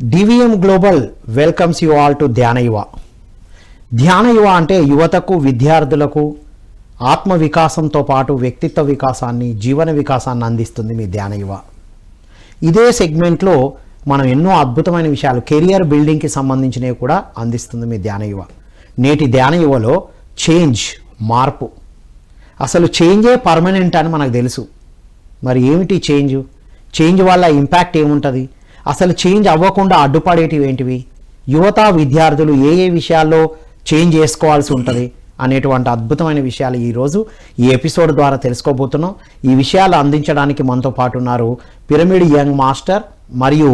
DVM global welcomes you all to Dhyana యువ. ధ్యాన యువ అంటే యువతకు, విద్యార్థులకు ఆత్మ వికాసంతో పాటు వ్యక్తిత్వ వికాసాన్ని, జీవన వికాసాన్ని అందిస్తుంది మీ ధ్యాన యువ. ఇదే సెగ్మెంట్లో మనం ఎన్నో అద్భుతమైన విషయాలు కెరియర్ బిల్డింగ్కి సంబంధించినవి కూడా అందిస్తుంది మీ ధ్యాన యువ. నేటి ధ్యాన యువలో చేంజ్, మార్పు. అసలు చేంజే పర్మనెంట్ అని మనకు తెలుసు. మరి ఏమిటి చేంజ్ వల్ల ఇంపాక్ట్ ఏముంటుంది, అసలు చేంజ్ అవ్వకుండా అడ్డుపడేటివి ఏంటివి, యువత విద్యార్థులు ఏ ఏ విషయాల్లో చేంజ్ చేసుకోవాల్సి ఉంటుంది అనేటువంటి అద్భుతమైన విషయాలు ఈరోజు ఈ ఎపిసోడ్ ద్వారా తెలుసుకోబోతున్నాం. ఈ విషయాలు అందించడానికి మనతో పాటు ఉన్నారు పిరమిడ్ యంగ్ మాస్టర్ మరియు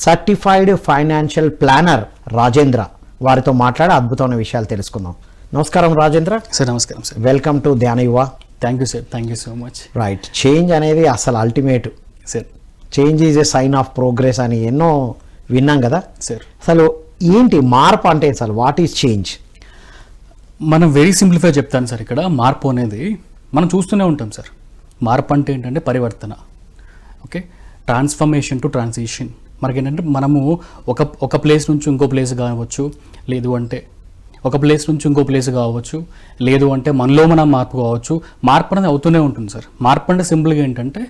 సర్టిఫైడ్ ఫైనాన్షియల్ ప్లానర్ రాజేంద్ర. వారితో మాట్లాడి అద్భుతమైన విషయాలు తెలుసుకుందాం. నమస్కారం రాజేంద్ర. సార్ నమస్కారం sir. Welcome to Dhyana Yuva. Thank you sir, thank you so much. Right, change అనేది అసలు ultimate. Sir change is a sign of progress అని ఎన్నో విన్నాం కదా సార్. అసలు ఏంటి మార్పు అంటే, అసలు వాట్ ఈజ్ చేంజ్? మనం వెరీ సింప్లిఫై చెప్తాను సార్. ఇక్కడ మార్పు అనేది మనం చూస్తూనే ఉంటాం సార్. మార్పు అంటే ఏంటంటే పరివర్తన. Okay, transformation to transition. మనకేంటంటే మనము ఒక ప్లేస్ నుంచి ఇంకో ప్లేస్ కావచ్చు, లేదు అంటే ఒక ప్లేస్ నుంచి ఇంకో ప్లేస్ కావచ్చు, లేదు అంటే మనలో మనం మార్పు కావచ్చు. మార్పు అనేది అవుతూనే ఉంటుంది సార్. మార్పు అంటే సింపుల్గా ఏంటంటే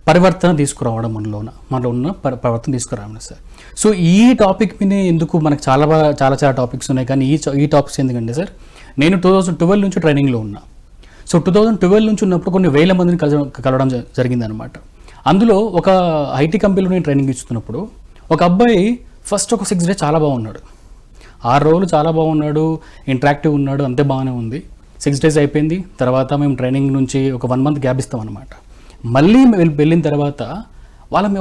పరివర్తన తీసుకురావడం, మనలో ఉన్న పరివర్తన తీసుకురావడం సార్. సో ఈ టాపిక్ మీద ఎందుకు మనకు చాలా టాపిక్స్ ఉన్నాయి, కానీ ఈ టాపిక్స్ ఎందుకంటే సార్, నేను 2012 నుంచి ట్రైనింగ్లో ఉన్నా. సో 2012 నుంచి ఉన్నప్పుడు కొన్ని వేల మందిని కలవడం జరిగిందనమాట. అందులో ఒక ఐటీ కంపెనీలో నేను ట్రైనింగ్ ఇస్తున్నప్పుడు ఒక అబ్బాయి ఫస్ట్ ఒక 6 days చాలా బాగున్నాడు, 6 రోజులు చాలా బాగున్నాడు, ఇంటరాక్టివ్ ఉన్నాడు, అంతే బాగానే ఉంది. 6 days అయిపోయింది. తర్వాత మేము ట్రైనింగ్ నుంచి ఒక 1 month గ్యాప్ ఇస్తాం అనమాట. మళ్ళీ వెళ్ళిన తర్వాత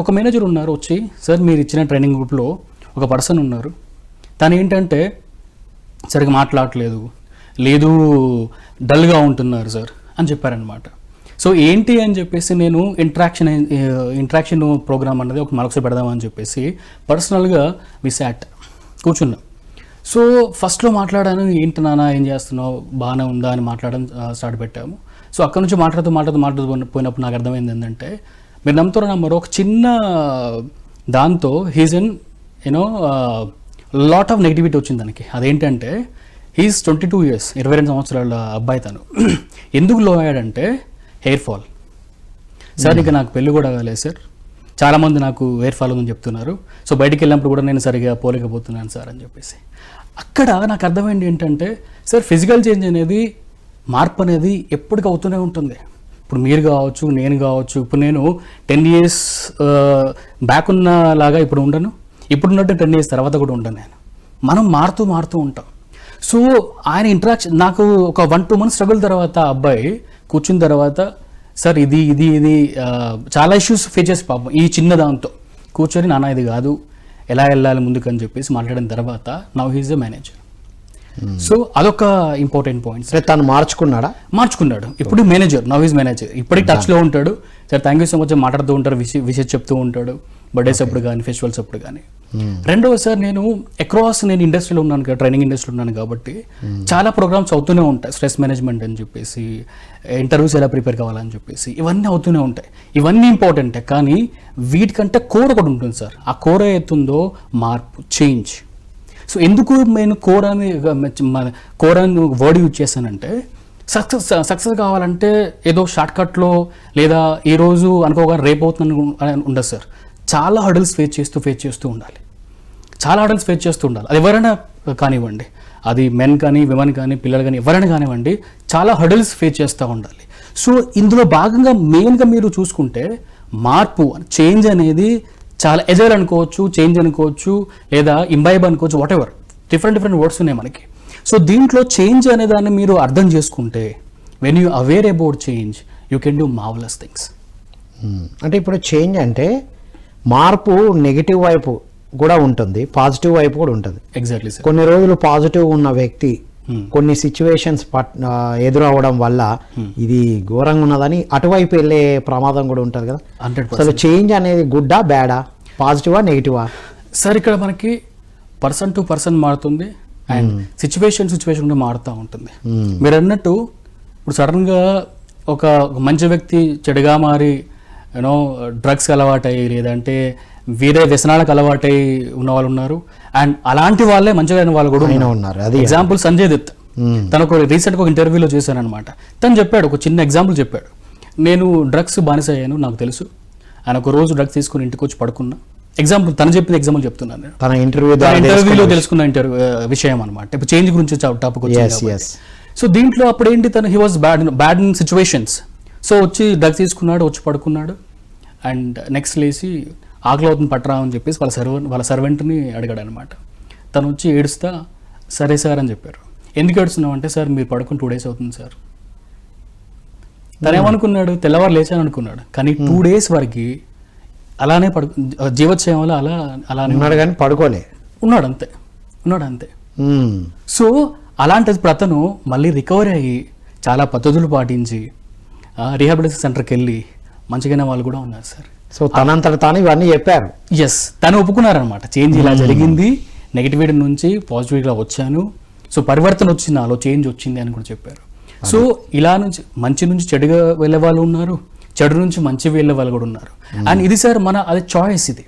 ఒక మేనేజర్ ఉన్నారు వచ్చి, సార్ మీరు ఇచ్చిన ట్రైనింగ్ గ్రూప్లో ఒక పర్సన్ ఉన్నారు, తను ఏంటంటే సరిగ్గా మాట్లాడట్లేదు, లేదు డల్గా ఉంటున్నారు సార్ అని చెప్పారనమాట. సో ఏంటి అని చెప్పేసి నేను ఇంట్రాక్షన్ ప్రోగ్రామ్ అన్నది మరొకసారి పెడదామని చెప్పేసి పర్సనల్గా కూర్చున్నా. సో ఫస్ట్లో మాట్లాడాను, ఏంటి నాన్న ఏం చేస్తున్నావు, బాగానే ఉందా అని మాట్లాడడం స్టార్ట్ పెట్టాము. సో అక్కడ నుంచి మాట్లాడుతూ పోయినప్పుడు నాకు అర్థమైంది ఏంటంటే, మీరు నమ్ముతారో నమ్మరో, ఒక చిన్న దాంతో he's in lot of negativity వచ్చింది దానికి. అదేంటంటే హీజ్ 22 years, 22 సంవత్సరాల అబ్బాయి. తను ఎందుకు లో అయ్యాడంటే హెయిర్ ఫాల్. సార్ ఇక నాకు పెళ్ళి కూడా కాలేదు సార్, చాలామంది నాకు హెయిర్ ఫాల్ ఉందని చెప్తున్నారు. సో బయటికి వెళ్ళినప్పుడు కూడా నేను సరిగా పోలేకపోతున్నాను సార్ అని చెప్పేసి. అక్కడ నాకు అర్థమైంది ఏంటంటే, సార్ ఫిజికల్ చేంజ్ అనేది, మార్పు అనేది ఎప్పటికీ అవుతూనే ఉంటుంది. ఇప్పుడు మీరు కావచ్చు, నేను కావచ్చు. ఇప్పుడు నేను 10 years బ్యాక్ ఉన్నలాగా ఇప్పుడు ఉండను, ఇప్పుడున్నట్టు 10 years తర్వాత కూడా ఉండను నేను. మనం మారుతూ ఉంటాం. సో ఆయన ఇంటరాక్షన్ నాకు ఒక 1-2 months స్ట్రగుల్ తర్వాత అబ్బాయి కూర్చున్న తర్వాత, సార్ ఇది చాలా ఇష్యూస్ ఫేస్ చేసి పాపం ఈ చిన్న దాంతో కూర్చొని, నాన్న ఇది కాదు, ఎలా వెళ్ళాలి ముందుకు అని చెప్పేసి మాట్లాడిన తర్వాత now he's a manager. So అదొక ఇంపార్టెంట్ పాయింట్. తను మార్చుకున్నాడు. ఇప్పుడు మేనేజర్, నౌ హీజ్ మేనేజర్. ఇప్పటికి టచ్లో ఉంటాడు. Sir thank you so much మాట్లాడుతూ ఉంటారు, విషయం చెప్తూ ఉంటాడు, బర్త్డేస్ అప్పుడు కానీ, ఫెస్టివల్స్ అప్పుడు కానీ. రెండవ సార్, నేను ఇండస్ట్రీలో ఉన్నాను కదా, ట్రైనింగ్ ఇండస్ట్రీలో ఉన్నాను కాబట్టి చాలా ప్రోగ్రామ్స్ అవుతూనే ఉంటాయి. స్ట్రెస్ మేనేజ్మెంట్ అని చెప్పేసి, ఇంటర్వ్యూస్ ఎలా ప్రిపేర్ కావాలని చెప్పేసి, ఇవన్నీ అవుతూనే ఉంటాయి. ఇవన్నీ ఇంపార్టెంటే, కానీ వీటికంటే కోర్ ఒకటి ఉంటుంది సార్. ఆ కోర్ ఏతుందో మార్పు, చేంజ్. సో ఎందుకు నేను కోర్ అని వర్డ్ యూజ్ చేశానంటే, సక్సెస్ కావాలంటే ఏదో షార్ట్కట్లో లేదా ఈరోజు అనుకోగా రేపు అవుతుంది ఉండదు సార్. చాలా హర్డల్స్ ఫేస్ చేస్తూ ఉండాలి. అది ఎవరైనా కానివ్వండి, అది మెన్ కానీ, విమెన్ కానీ, పిల్లలు కానీ, ఎవరైనా కానివ్వండి, చాలా హర్డల్స్ ఫేస్ చేస్తూ ఉండాలి. సో ఇందులో భాగంగా మెయిన్గా మీరు చూసుకుంటే మార్పు, చేంజ్ అనేది చాలా ఎజైల్ అనుకోవచ్చు, చేంజ్ అనుకోవచ్చు, లేదా ఇంబైబ్ అనుకోవచ్చు, వాట్ ఎవర్, డిఫరెంట్ వర్డ్స్ ఉన్నాయి మనకి. సో దీంట్లో చేంజ్ అనే దాన్ని మీరు అర్థం చేసుకుంటే, when you aware about change, you can do marvellous things. అంటే ఇప్పుడు చేంజ్ అంటే మార్పు నెగిటివ్ వైపు కూడా ఉంటుంది, పాజిటివ్ వైపు కూడా ఉంటుంది. Exactly sir. కొన్ని రోజులు పాజిటివ్ ఉన్న వ్యక్తి కొన్ని సిచ్యువేషన్స్ ఎదురవడం వల్ల ఇది ఘోరంగా ఉన్నదని అటువైపు వెళ్ళే ప్రమాదం కూడా ఉంటుంది కదా. అసలు చేంజ్ అనేది గుడ్డా, బ్యాడా, పాజిటివా, నెగిటివా? సార్ ఇక్కడ మనకి పర్సన్ టు పర్సన్ మారుతుంది, అండ్ సిచ్యువేషన్ కూడా మారుతూ ఉంటుంది. మీరు అన్నట్టు ఇప్పుడు సడన్గా ఒక మంచి వ్యక్తి చెడుగా మారి డ్రగ్స్కి అలవాటయ్యి, లేదంటే వేరే వ్యసనాలకు అలవాటై ఉన్న వాళ్ళు ఉన్నారు, అండ్ అలాంటి వాళ్ళే మంచిగా అయిన వాళ్ళు కూడా ఉన్నారు. అది ఎగ్జాంపుల్ సంజయ్ దత్, తను ఒక రీసెంట్గా ఒక ఇంటర్వ్యూలో చేశాను అనమాట. తను చెప్పాడు, ఒక చిన్న ఎగ్జాంపుల్ చెప్పాడు, నేను డ్రగ్స్ బానిస అయ్యాను, నాకు తెలుసు. ఆయన ఒక రోజు డ్రగ్స్ తీసుకుని ఇంటికి వచ్చి పడుకున్నా. ఎగ్జాంపుల్ తను చెప్పిన ఎగ్జాంపుల్ చెప్తున్నాను నేను. తన ఇంటర్వ్యూలో తెలుసుకున్న విషయం అనమాట. ఇప్పుడు చేంజ్ గురించి టాపిక్ వచ్చింది. సో దీంట్లో అప్పుడు ఏంటి, తను he was bad in situations. So వచ్చి డ్రగ్స్ తీసుకున్నాడు, వచ్చి పడుకున్నాడు, అండ్ నెక్స్ట్ లేచి ఆకలి అవుతుంది పట్టరా అని చెప్పేసి వాళ్ళ సర్వెంట్ని అడిగాడు అనమాట. తను వచ్చి ఏడుస్తా, సరే సార్ అని చెప్పారు. ఎందుకు ఏడుస్తున్నావు అంటే, సార్ మీరు పడుకుని 2 days అవుతుంది సార్. తను ఏమనుకున్నాడు, తెల్లవారు లేచాను అనుకున్నాడు, కానీ 2 days వరకు అలానే జీవోత్సవం వల్ల అలానే ఉన్నాడు, కానీ పడుకోలే ఉన్నాడు అంతే. సో అలాంటిది ఇప్పుడు అతను మళ్ళీ రికవరీ అయ్యి చాలా పద్ధతులు పాటించి రీహాబిలిటేషన్ సెంటర్కి వెళ్ళి మంచిగానే వాళ్ళు కూడా ఉన్నారు సార్. సో తనంతట తాను ఇవన్నీ చెప్పారు. ఎస్, తను ఒప్పుకున్నారనమాట, చేంజ్ ఇలా జరిగింది, నెగిటివిటీ నుంచి పాజిటివ్గా వచ్చాను, సో పరివర్తన వచ్చింది, నాలో చేంజ్ వచ్చింది అని కూడా చెప్పారు. సో ఇలా నుంచి మంచి నుంచి చెడుగా వెళ్ళే వాళ్ళు ఉన్నారు, చెడు నుంచి మంచి వెళ్ళే వాళ్ళు కూడా ఉన్నారు. అండ్ ఇది సార్ అది చాయిస్. ఇది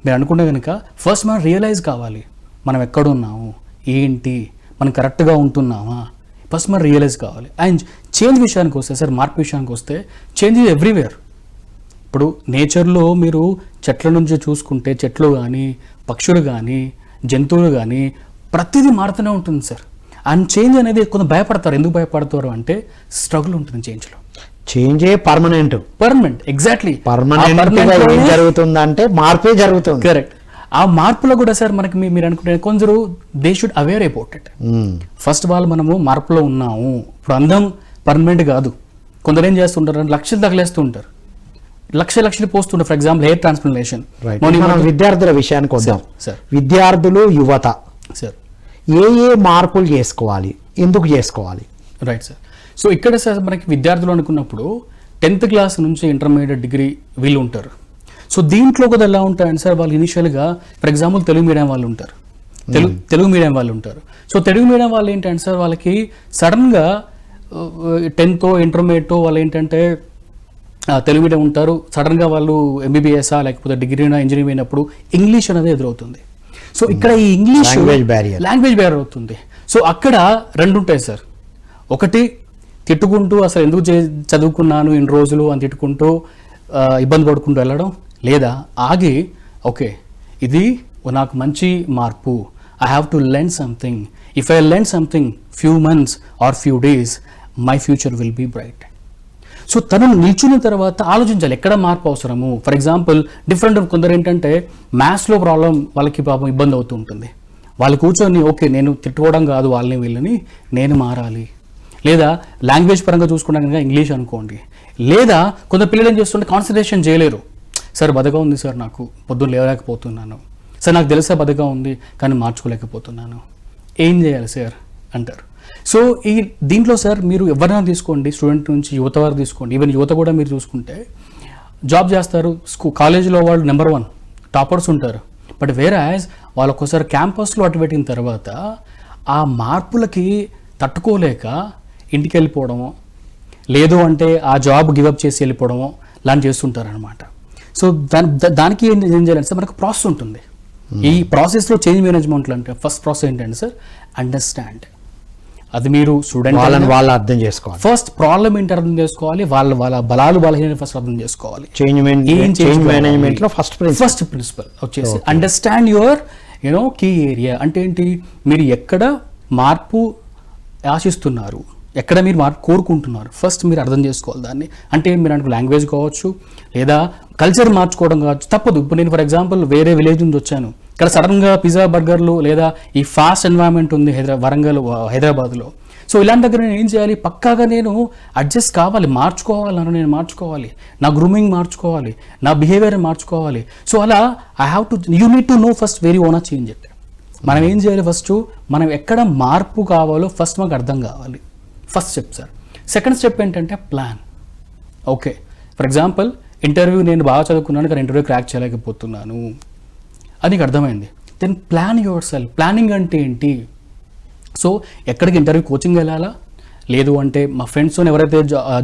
మీరు అనుకుంటే కనుక ఫస్ట్ మనం రియలైజ్ కావాలి, మనం ఎక్కడున్నాము, ఏంటి, మనం కరెక్ట్గా ఉంటున్నామా, ఫస్ట్ మనం రియలైజ్ కావాలి. అండ్ చేంజ్ విషయానికి వస్తే సార్, మార్పు విషయానికి వస్తే, చేంజ్ ఈజ్ ఎవ్రీవేర్. ఇప్పుడు నేచర్లో మీరు చెట్ల నుంచి చూసుకుంటే, చెట్లు కానీ, పక్షులు కానీ, జంతువులు కానీ, ప్రతిదీ మారుతూనే ఉంటుంది సార్. అండ్ చేంజ్ అనేది కొంత భయపడతారు. ఎందుకు భయపడతారు అంటే, స్ట్రగుల్ ఉంటుంది చేంజ్లో. చేంజే పర్మనెంట్. ఎగ్జాక్ట్లీ పర్మనెంట్ ఏం జరుగుతుందంటే మార్పే జరుగుతుంది. కరెక్ట్. ఆ మార్పులో కూడా సార్ మనకి మీరు అనుకుంటే కొందరు they should aware about it. First వాళ్ళు మనము మార్పులో ఉన్నాము. ఇప్పుడు అందం పర్మనెంట్ కాదు. కొందరు ఏం చేస్తుంటారు అంటే లక్షలు తగిలేస్తూ ఉంటారు, లక్షలు పోస్తుంటారు. For example hair transplantation. మనం విద్యార్థుల విషయానికి వద్దాం సార్. విద్యార్థులు, యువత సార్ ఏ మార్పులు చేసుకోవాలి, ఎందుకు చేసుకోవాలి? Right sir. సో ఇక్కడ సార్ మనకి విద్యార్థులు అనుకున్నప్పుడు 10th క్లాస్ నుంచి ఇంటర్మీడియట్ డిగ్రీ వీళ్ళు ఉంటారు. సో దీంట్లో కూడా ఎలా ఉంటాయంటే సార్, వాళ్ళు ఇనిషియల్గా ఫర్ ఎగ్జాంపుల్ తెలుగు మీడియం వాళ్ళు ఉంటారు, తెలుగు మీడియం వాళ్ళు ఉంటారు. సో తెలుగు మీడియం వాళ్ళు ఏంటంటే సార్, వాళ్ళకి సడన్గా 10th ఇంటర్మీడియట్ వాళ్ళు ఏంటంటే తెలుగు మీడియం ఉంటారు, సడన్గా వాళ్ళు ఎంబీబీఎస్ఆ లేకపోతే డిగ్రీనా ఇంజనీరింగ్ అయినప్పుడు ఇంగ్లీష్ అనేది ఎదురవుతుంది. సో ఇక్కడ ఈ ఇంగ్లీష్ లాంగ్వేజ్ బ్యారియర్ అవుతుంది. సో అక్కడ 2 ఉంటాయి సార్. ఒకటి తిట్టుకుంటూ అసలు ఎందుకు చదువుకున్నాను ఇన్ని రోజులు అని తిట్టుకుంటూ ఇబ్బంది పడుకుంటూ వెళ్ళడం, లేదా ఆగి ఓకే ఇది నాకు మంచి మార్పు, I have to learn something, if I learn something few months or few days my future will be bright. So తను నిల్చున్న తర్వాత ఆలోచించాలి ఎక్కడ మార్పు అవసరము. ఫర్ ఎగ్జాంపుల్ డిఫరెంట్ కొందరు ఏంటంటే మ్యాథ్స్లో ప్రాబ్లం వాళ్ళకి పాపం ఇబ్బంది అవుతూ ఉంటుంది. వాళ్ళు కూర్చొని ఓకే నేను తిట్టుకోవడం కాదు వాళ్ళని వీళ్ళని, నేను మారాలి. లేదా లాంగ్వేజ్ పరంగా చూసుకున్నా కనుక ఇంగ్లీష్ అనుకోండి. లేదా కొంత పిల్లలు ఏం చేస్తుంటే కాన్సన్ట్రేషన్ చేయలేరు. సార్ బద్ధకం ఉంది సార్, నాకు పొద్దున్న లేవలేకపోతున్నాను సార్, నాకు తెలుసా బద్ధకం ఉంది కానీ మార్చుకోలేకపోతున్నాను, ఏం చేయాలి సార్ అంటారు. సో ఈ దీంట్లో సార్ మీరు ఎవరైనా తీసుకోండి, స్టూడెంట్ నుంచి యువత వారు తీసుకోండి, ఈవెన్ యువత కూడా మీరు చూసుకుంటే జాబ్ చేస్తారు, కాలేజీలో వాళ్ళు నెంబర్ 1 టాపర్స్ ఉంటారు. బట్ వేరే వాళ్ళు ఒక్కోసారి క్యాంపస్లో అటు పెట్టిన తర్వాత ఆ మార్పులకి తట్టుకోలేక ఇంటికి వెళ్ళిపోవడమో, లేదు అంటే ఆ జాబ్ గివప్ చేసి వెళ్ళిపోవడమో లాంటి చేస్తుంటారనమాట. సో దానికి ఏం చేయాలంటే సార్ మనకు ప్రాసెస్ ఉంటుంది. ఈ ప్రాసెస్లో చేంజ్ మేనేజ్మెంట్లో అంటే ఫస్ట్ ప్రాసెస్ ఏంటంటే సార్ అండర్స్టాండ్. అది మీరు స్టూడెంట్ వాళ్ళు అర్థం చేసుకోవాలి. ఫస్ట్ ప్రాబ్లం ఏంటి అర్థం చేసుకోవాలి, వాళ్ళ బలాలు బలహీనతలు ఫస్ట్ అర్థం చేసుకోవాలి. చేంజ్ మేనేజ్మెంట్ లో ఫస్ట్ ప్రిన్సిపల్ వచ్చేసి అండర్స్టాండ్ యువర్ కీ ఏరియా. అంటే ఏంటి, మీరు ఎక్కడ మార్పు ఆశిస్తున్నారు, ఎక్కడ మీరు మార్పు కోరుకుంటున్నారు, ఫస్ట్ మీరు అర్థం చేసుకోవాలి దాన్ని. అంటే మీరు అనుకో లాంగ్వేజ్ కావచ్చు, లేదా కల్చర్ మార్చుకోవడం కావచ్చు, తప్పదు. ఇప్పుడు నేను ఫర్ ఎగ్జాంపుల్ వేరే విలేజ్ నుంచి వచ్చాను, ఇక్కడ సడన్గా పిజ్జా బర్గర్లు లేదా ఈ ఫాస్ట్ ఎన్వైరన్మెంట్ ఉంది హైదరాబాద్లో. సో ఇలాంటి దగ్గర నేను ఏం చేయాలి, పక్కాగా నేను అడ్జస్ట్ కావాలి, మార్చుకోవాలి, నేను మార్చుకోవాలి, నా గ్రూమింగ్ మార్చుకోవాలి, నా బిహేవియర్ మార్చుకోవాలి. సో అలా you need to know first very ఓనా చేంజ్ ఇట్. మనం ఏం చేయాలి, ఫస్ట్ మనం ఎక్కడ మార్పు కావాలో ఫస్ట్ మాకు అర్థం కావాలి. First step sir. Second step ఏంటంటే plan. Okay for example interview నేను బాగా చదువుకున్నాను కానీ ఇంటర్వ్యూ క్రాక్ చేయలేకపోతున్నాను అది నీకు అర్థమైంది. Then plan yourself. Planning అంటే ఏంటి, సో ఎక్కడికి ఇంటర్వ్యూ కోచింగ్ వెళ్ళాలా, లేదు అంటే మా ఫ్రెండ్స్తో ఎవరైతే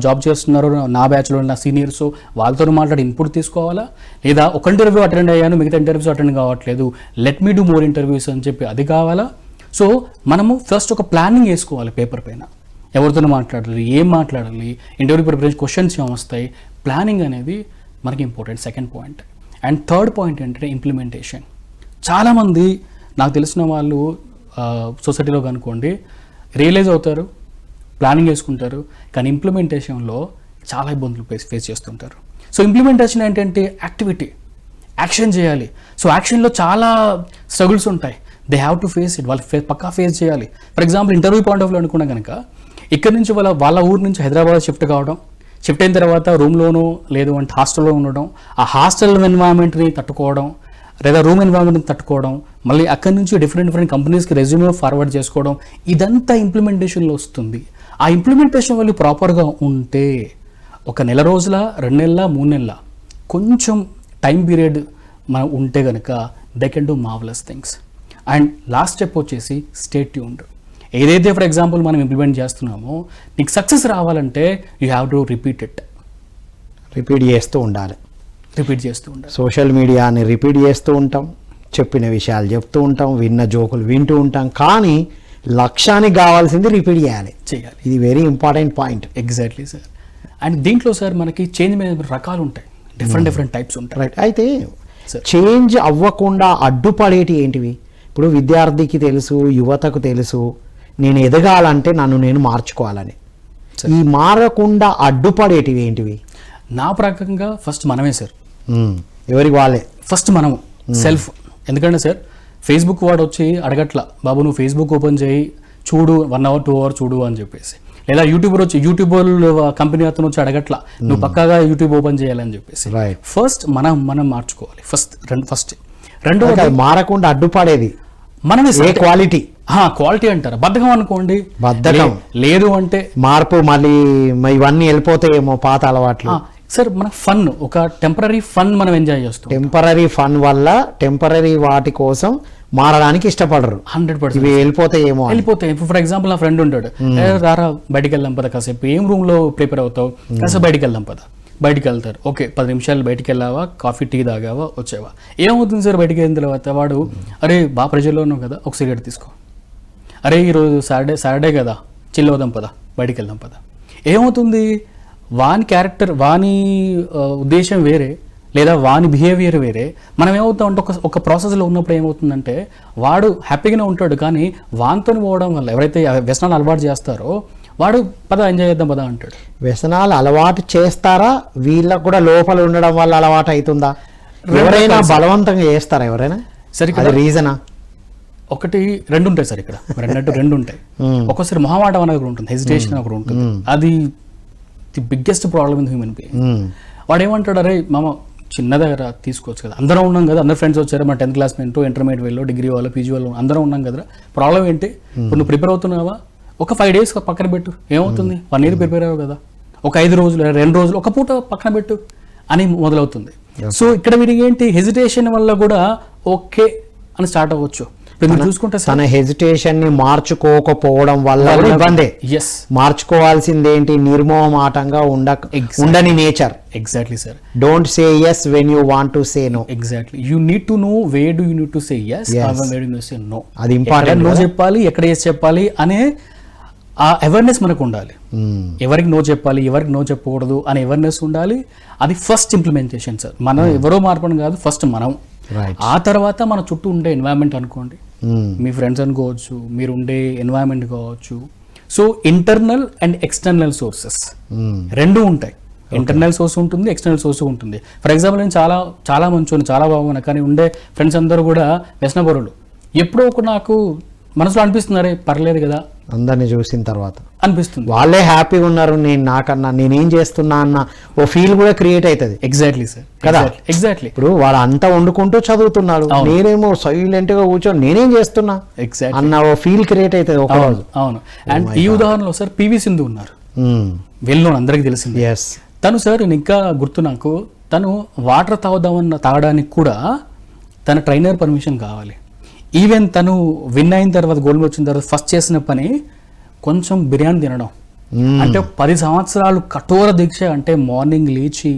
జాబ్ చేస్తున్నారో నా బ్యాచ్లో నా సీనియర్స్ వాళ్ళతో మాట్లాడి ఇన్పుట్ తీసుకోవాలా, లేదా ఒక ఇంటర్వ్యూ అటెండ్ అయ్యాను మిగతా ఇంటర్వ్యూస్ అటెండ్ కావట్లేదు, let me do more interviews అని చెప్పి అది కావాలా. సో మనము ఫస్ట్ ఒక ప్లానింగ్ వేసుకోవాలి పేపర్ పైన, ఎవరితో మాట్లాడాలి, ఏం మాట్లాడాలి, ఇంటర్వ్యూ ప్రిపరేషన్ క్వశ్చన్స్ ఏమొస్తాయి, ప్లానింగ్ అనేది మనకి important second point. And third point ఏంటంటే ఇంప్లిమెంటేషన్. చాలామంది నాకు తెలిసిన వాళ్ళు సొసైటీలో కనుకోండి రియలైజ్ అవుతారు, ప్లానింగ్ వేసుకుంటారు, కానీ ఇంప్లిమెంటేషన్లో చాలా ఇబ్బందులు ఫేస్ చేస్తుంటారు. సో ఇంప్లిమెంటేషన్ ఏంటంటే యాక్టివిటీ, యాక్షన్ చేయాలి. సో యాక్షన్లో చాలా స్ట్రగుల్స్ ఉంటాయి, they have to face it, వాళ్ళు పక్కా ఫేస్ చేయాలి. For example interview point of view అనుకున్నా కనుక ఇక్కడ నుంచి వాళ్ళ ఊరు నుంచి హైదరాబాద్ షిఫ్ట్ కావడం, షిఫ్ట్ అయిన తర్వాత రూమ్లోనూ లేదు అంటే హాస్టల్లో ఉండడం, ఆ హాస్టల్ ఎన్వైరాన్మెంట్ని తట్టుకోవడం, లేదా రూమ్ ఎన్వైరాన్మెంట్ని తట్టుకోవడం, మళ్ళీ అక్కడి నుంచి డిఫరెంట్ కంపెనీస్కి రెజ్యూమే ఫార్వర్డ్ చేసుకోవడం, ఇదంతా ఇంప్లిమెంటేషన్లో వస్తుంది. ఆ ఇంప్లిమెంటేషన్ వాళ్ళు ప్రాపర్గా ఉంటే ఒక నెల రోజుల 2 నెలల 3 నెలల కొంచెం టైం పీరియడ్ మనం ఉంటే కనుక they can do marvellous things. And last step వచ్చేసి స్టే ట్యూన్డ్. ఏదైతే ఫర్ ఎగ్జాంపుల్ మనం ఇంప్లిమెంట్ చేస్తున్నామో నీకు సక్సెస్ రావాలంటే you have to repeat it, repeat చేస్తూ ఉండాలి. సోషల్ మీడియాని రిపీట్ చేస్తూ ఉంటాం, చెప్పిన విషయాలు చెప్తూ ఉంటాం, విన్న జోకులు వింటూ ఉంటాం, కానీ లక్ష్యానికి కావాల్సింది రిపీట్ చేయాలి. ఇది very important point. Exactly sir. And దీంట్లో సార్ మనకి చేంజ్ మేనేజ్మెంట్ రకాలు ఉంటాయి, డిఫరెంట్ టైప్స్ ఉంటాయి. రైట్. అయితే చేంజ్ అవ్వకుండా అడ్డుపడేటి ఏంటివి? ఇప్పుడు విద్యార్థికి తెలుసు, యువతకు తెలుసు, నేను ఎదగాలంటే నన్ను నేను మార్చుకోవాలని. ఈ మారకుండా అడ్డుపడేటివి ఏంటివి? నా ప్రకారంగా ఫస్ట్ మనమే సార్, ఎవరికి వాళ్ళే ఫస్ట్ మనము సెల్ఫ్. ఎందుకంటే సార్ ఫేస్బుక్ వాడు వచ్చి అడగట్లా, బాబు నువ్వు ఫేస్బుక్ ఓపెన్ చేయి చూడు 1 hour 2 hour చూడు అని చెప్పేసి, లేదా యూట్యూబర్ కంపెనీ అతను వచ్చి అడగట్లా నువ్వు పక్కాగా యూట్యూబ్ ఓపెన్ చేయాలని చెప్పేసి. ఫస్ట్ మనం మార్చుకోవాలి. ఫస్ట్ రెండోది మారకుండా అడ్డుపడేది మనమే సార్. క్వాలిటీ అంటారు, బద్ధకం అనుకోండి, బద్ధకం లేదు అంటే మార్పు, మళ్ళీ ఇవన్నీ వెళ్ళిపోతాయేమో పాత అలవాట్లు. సార్ మన ఫన్, ఒక టెంపరీ ఫన్ మనం ఎంజాయ్ చేస్తాం. టెంపరీ ఫన్ వల్ల టెంపరీ వాటి కోసం మారడానికి ఇష్టపడరు. 100% ఇవి వెళ్ళిపోతాయి. ఇప్పుడు ఫర్ ఎగ్జాంపుల్ నా ఫ్రెండ్ ఉంటాడు, రారా బయటికి వెళ్దాం పద కాసేపు, ఏం రూమ్ లో ప్రిపేర్ అవుతావు, కాసేపు బయటికి వెళ్దాం పద. బయటికి వెళ్తారు, ఓకే 10 నిమిషాలు బయటికి వెళ్ళావా, కాఫీ టీ తాగావా, వచ్చావా. ఏమవుతుంది సార్ బయటికి వెళ్ళిన తర్వాత వాడు, అరే బాగా ప్రెజర్లో ఉన్నావు కదా ఒక సిగరెట్ తీసుకో, అరే ఈరోజు సాటర్డే కదా చిల్ అవుదాం పద, బయటికి వెళ్దాం పద. ఏమవుతుంది, వాని క్యారెక్టర్, వాని ఉద్దేశం వేరే, లేదా వాని బిహేవియర్ వేరే. మనం ఏమవుతామంటే ఒక ప్రాసెస్లో ఉన్నప్పుడు ఏమవుతుందంటే వాడు హ్యాపీగానే ఉంటాడు, కానీ వానితో పోవడం వల్ల ఎవరైతే వ్యసనాలు అలవాటు చేస్తారో వాడు పద ఎంజాయ్ చేద్దాం పద అంటాడు. వ్యసనాలు అలవాటు చేస్తారా, వీళ్ళకు కూడా లోపల ఉండడం వల్ల అలవాటు అవుతుందా? ఎవరైనా బలవంతంగా చేస్తారా ఎవరైనా? సరే రీజనా? ఒకటి 2 ఉంటాయి సార్ ఇక్కడ, 2 ఉంటాయి. ఒక్కోసారి మొహమాటం అనేది ఒకటి ఉంటుంది, హెజిటేషన్ ఒకటి ఉంటుంది. అది the biggest problem in human being. వాడు ఏమంటాడు, అరే మామ చిన్న దగ్గర తీసుకోవచ్చు కదా, అందరం ఉన్నాం కదా, అందరు ఫ్రెండ్స్ వచ్చారు, మన 10th క్లాస్ మేంటో ఇంటర్మీడియట్ వాళ్ళు డిగ్రీ వాళ్ళు పీజీ వాళ్ళు అందరం ఉన్నాం కదా, ప్రాబ్లం ఏంటి, ఇప్పుడు నువ్వు ప్రిపేర్ అవుతున్నావా, ఒక 5 days పక్కన పెట్టు, ఏమవుతుంది 1 year ప్రిపేర్ అవ్వవు కదా, ఒక 5 రోజులు 2 రోజులు ఒక పూట పక్కన పెట్టు అని మొదలవుతుంది. సో ఇక్కడ వీడికి ఏంటి, హెజిటేషన్ వల్ల కూడా ఓకే అని స్టార్ట్ అవ్వచ్చు. చూసుకుంటే తన హెజిటేషన్ ని మార్చుకోకపోవడం వల్ల ఇబ్బందే. మార్చుకోవాల్సింది ఏంటి, నిర్మోహమాటంగా ఉండని nature. Exactly sir. Don't say yes when you want to say no. Exactly. You need to know where do you need to say yes, where do you say no. అది ఇంపార్టెంట్. నో చెప్పాలి, ఎక్కడ yes చెప్పాలి అనే ఆ awareness మనకు ఉండాలి. ఎవరికి no చెప్పాలి, ఎవరికి నో చెప్పకూడదు అనే అవేర్నెస్ ఉండాలి. అది ఫస్ట్ ఇంప్లిమెంటేషన్ సార్. మనం ఎవరో మార్పడం కాదు, ఫస్ట్ మనం. ఆ తర్వాత మన చుట్టూ ఉండే ఎన్వైరన్మెంట్ అనుకోండి, మీ ఫ్రెండ్స్ అనుకోవచ్చు, మీరు ఉండే ఎన్వైరన్మెంట్ కావచ్చు. So internal and external sources 2 ఉంటాయి. ఇంటర్నల్ సోర్స్ ఉంటుంది, ఎక్స్టర్నల్ సోర్స్ ఉంటుంది. ఫర్ ఎగ్జాంపుల్ నేను చాలా మంచోని, చాలా బాగున్నా, కానీ ఉండే ఫ్రెండ్స్ అందరూ కూడా వ్యసనపరులు. ఎప్పుడో ఒక నాకు మనసులో అనిపిస్తున్నారే పర్లేదు కదా, అందరిని చూసిన తర్వాత అనిపిస్తుంది వాళ్ళే హ్యాపీగా ఉన్నారు, నాకన్నా నేనేం చేస్తున్నా అన్న ఓ ఫీల్ కూడా క్రియేట్ అవుతుంది. ఎగ్జాక్ట్లీ సార్ కదా. ఎగ్జాక్ట్లీ. ఇప్పుడు వాడు అంతా వండుకుంటూ చదువుతున్నాడు, నేనేమో సైలెంట్ గా కూర్చొని నేనేం చేస్తున్నా అన్న ఓ ఫీల్ క్రియేట్ అవుతుంది ఒక రోజు. అవును. అండ్ ఈ ఉదాహరణలో సార్ పివి సింధు ఉన్నారు, వెల్ అందరికి తెలిసింది. తను సార్ ఇంకా గుర్తు నాకు, తను వాటర్ తాగడానికి కూడా తన ట్రైనర్ పర్మిషన్ కావాలి. ఈవెన్ తను విన్ అయిన తర్వాత, గోల్డ్ వచ్చిన తర్వాత ఫస్ట్ చేసిన పని కొంచెం బిర్యానీ తినడం, అంటే 10 సంవత్సరాలు కఠోర దీక్ష, అంటే మార్నింగ్ లేచి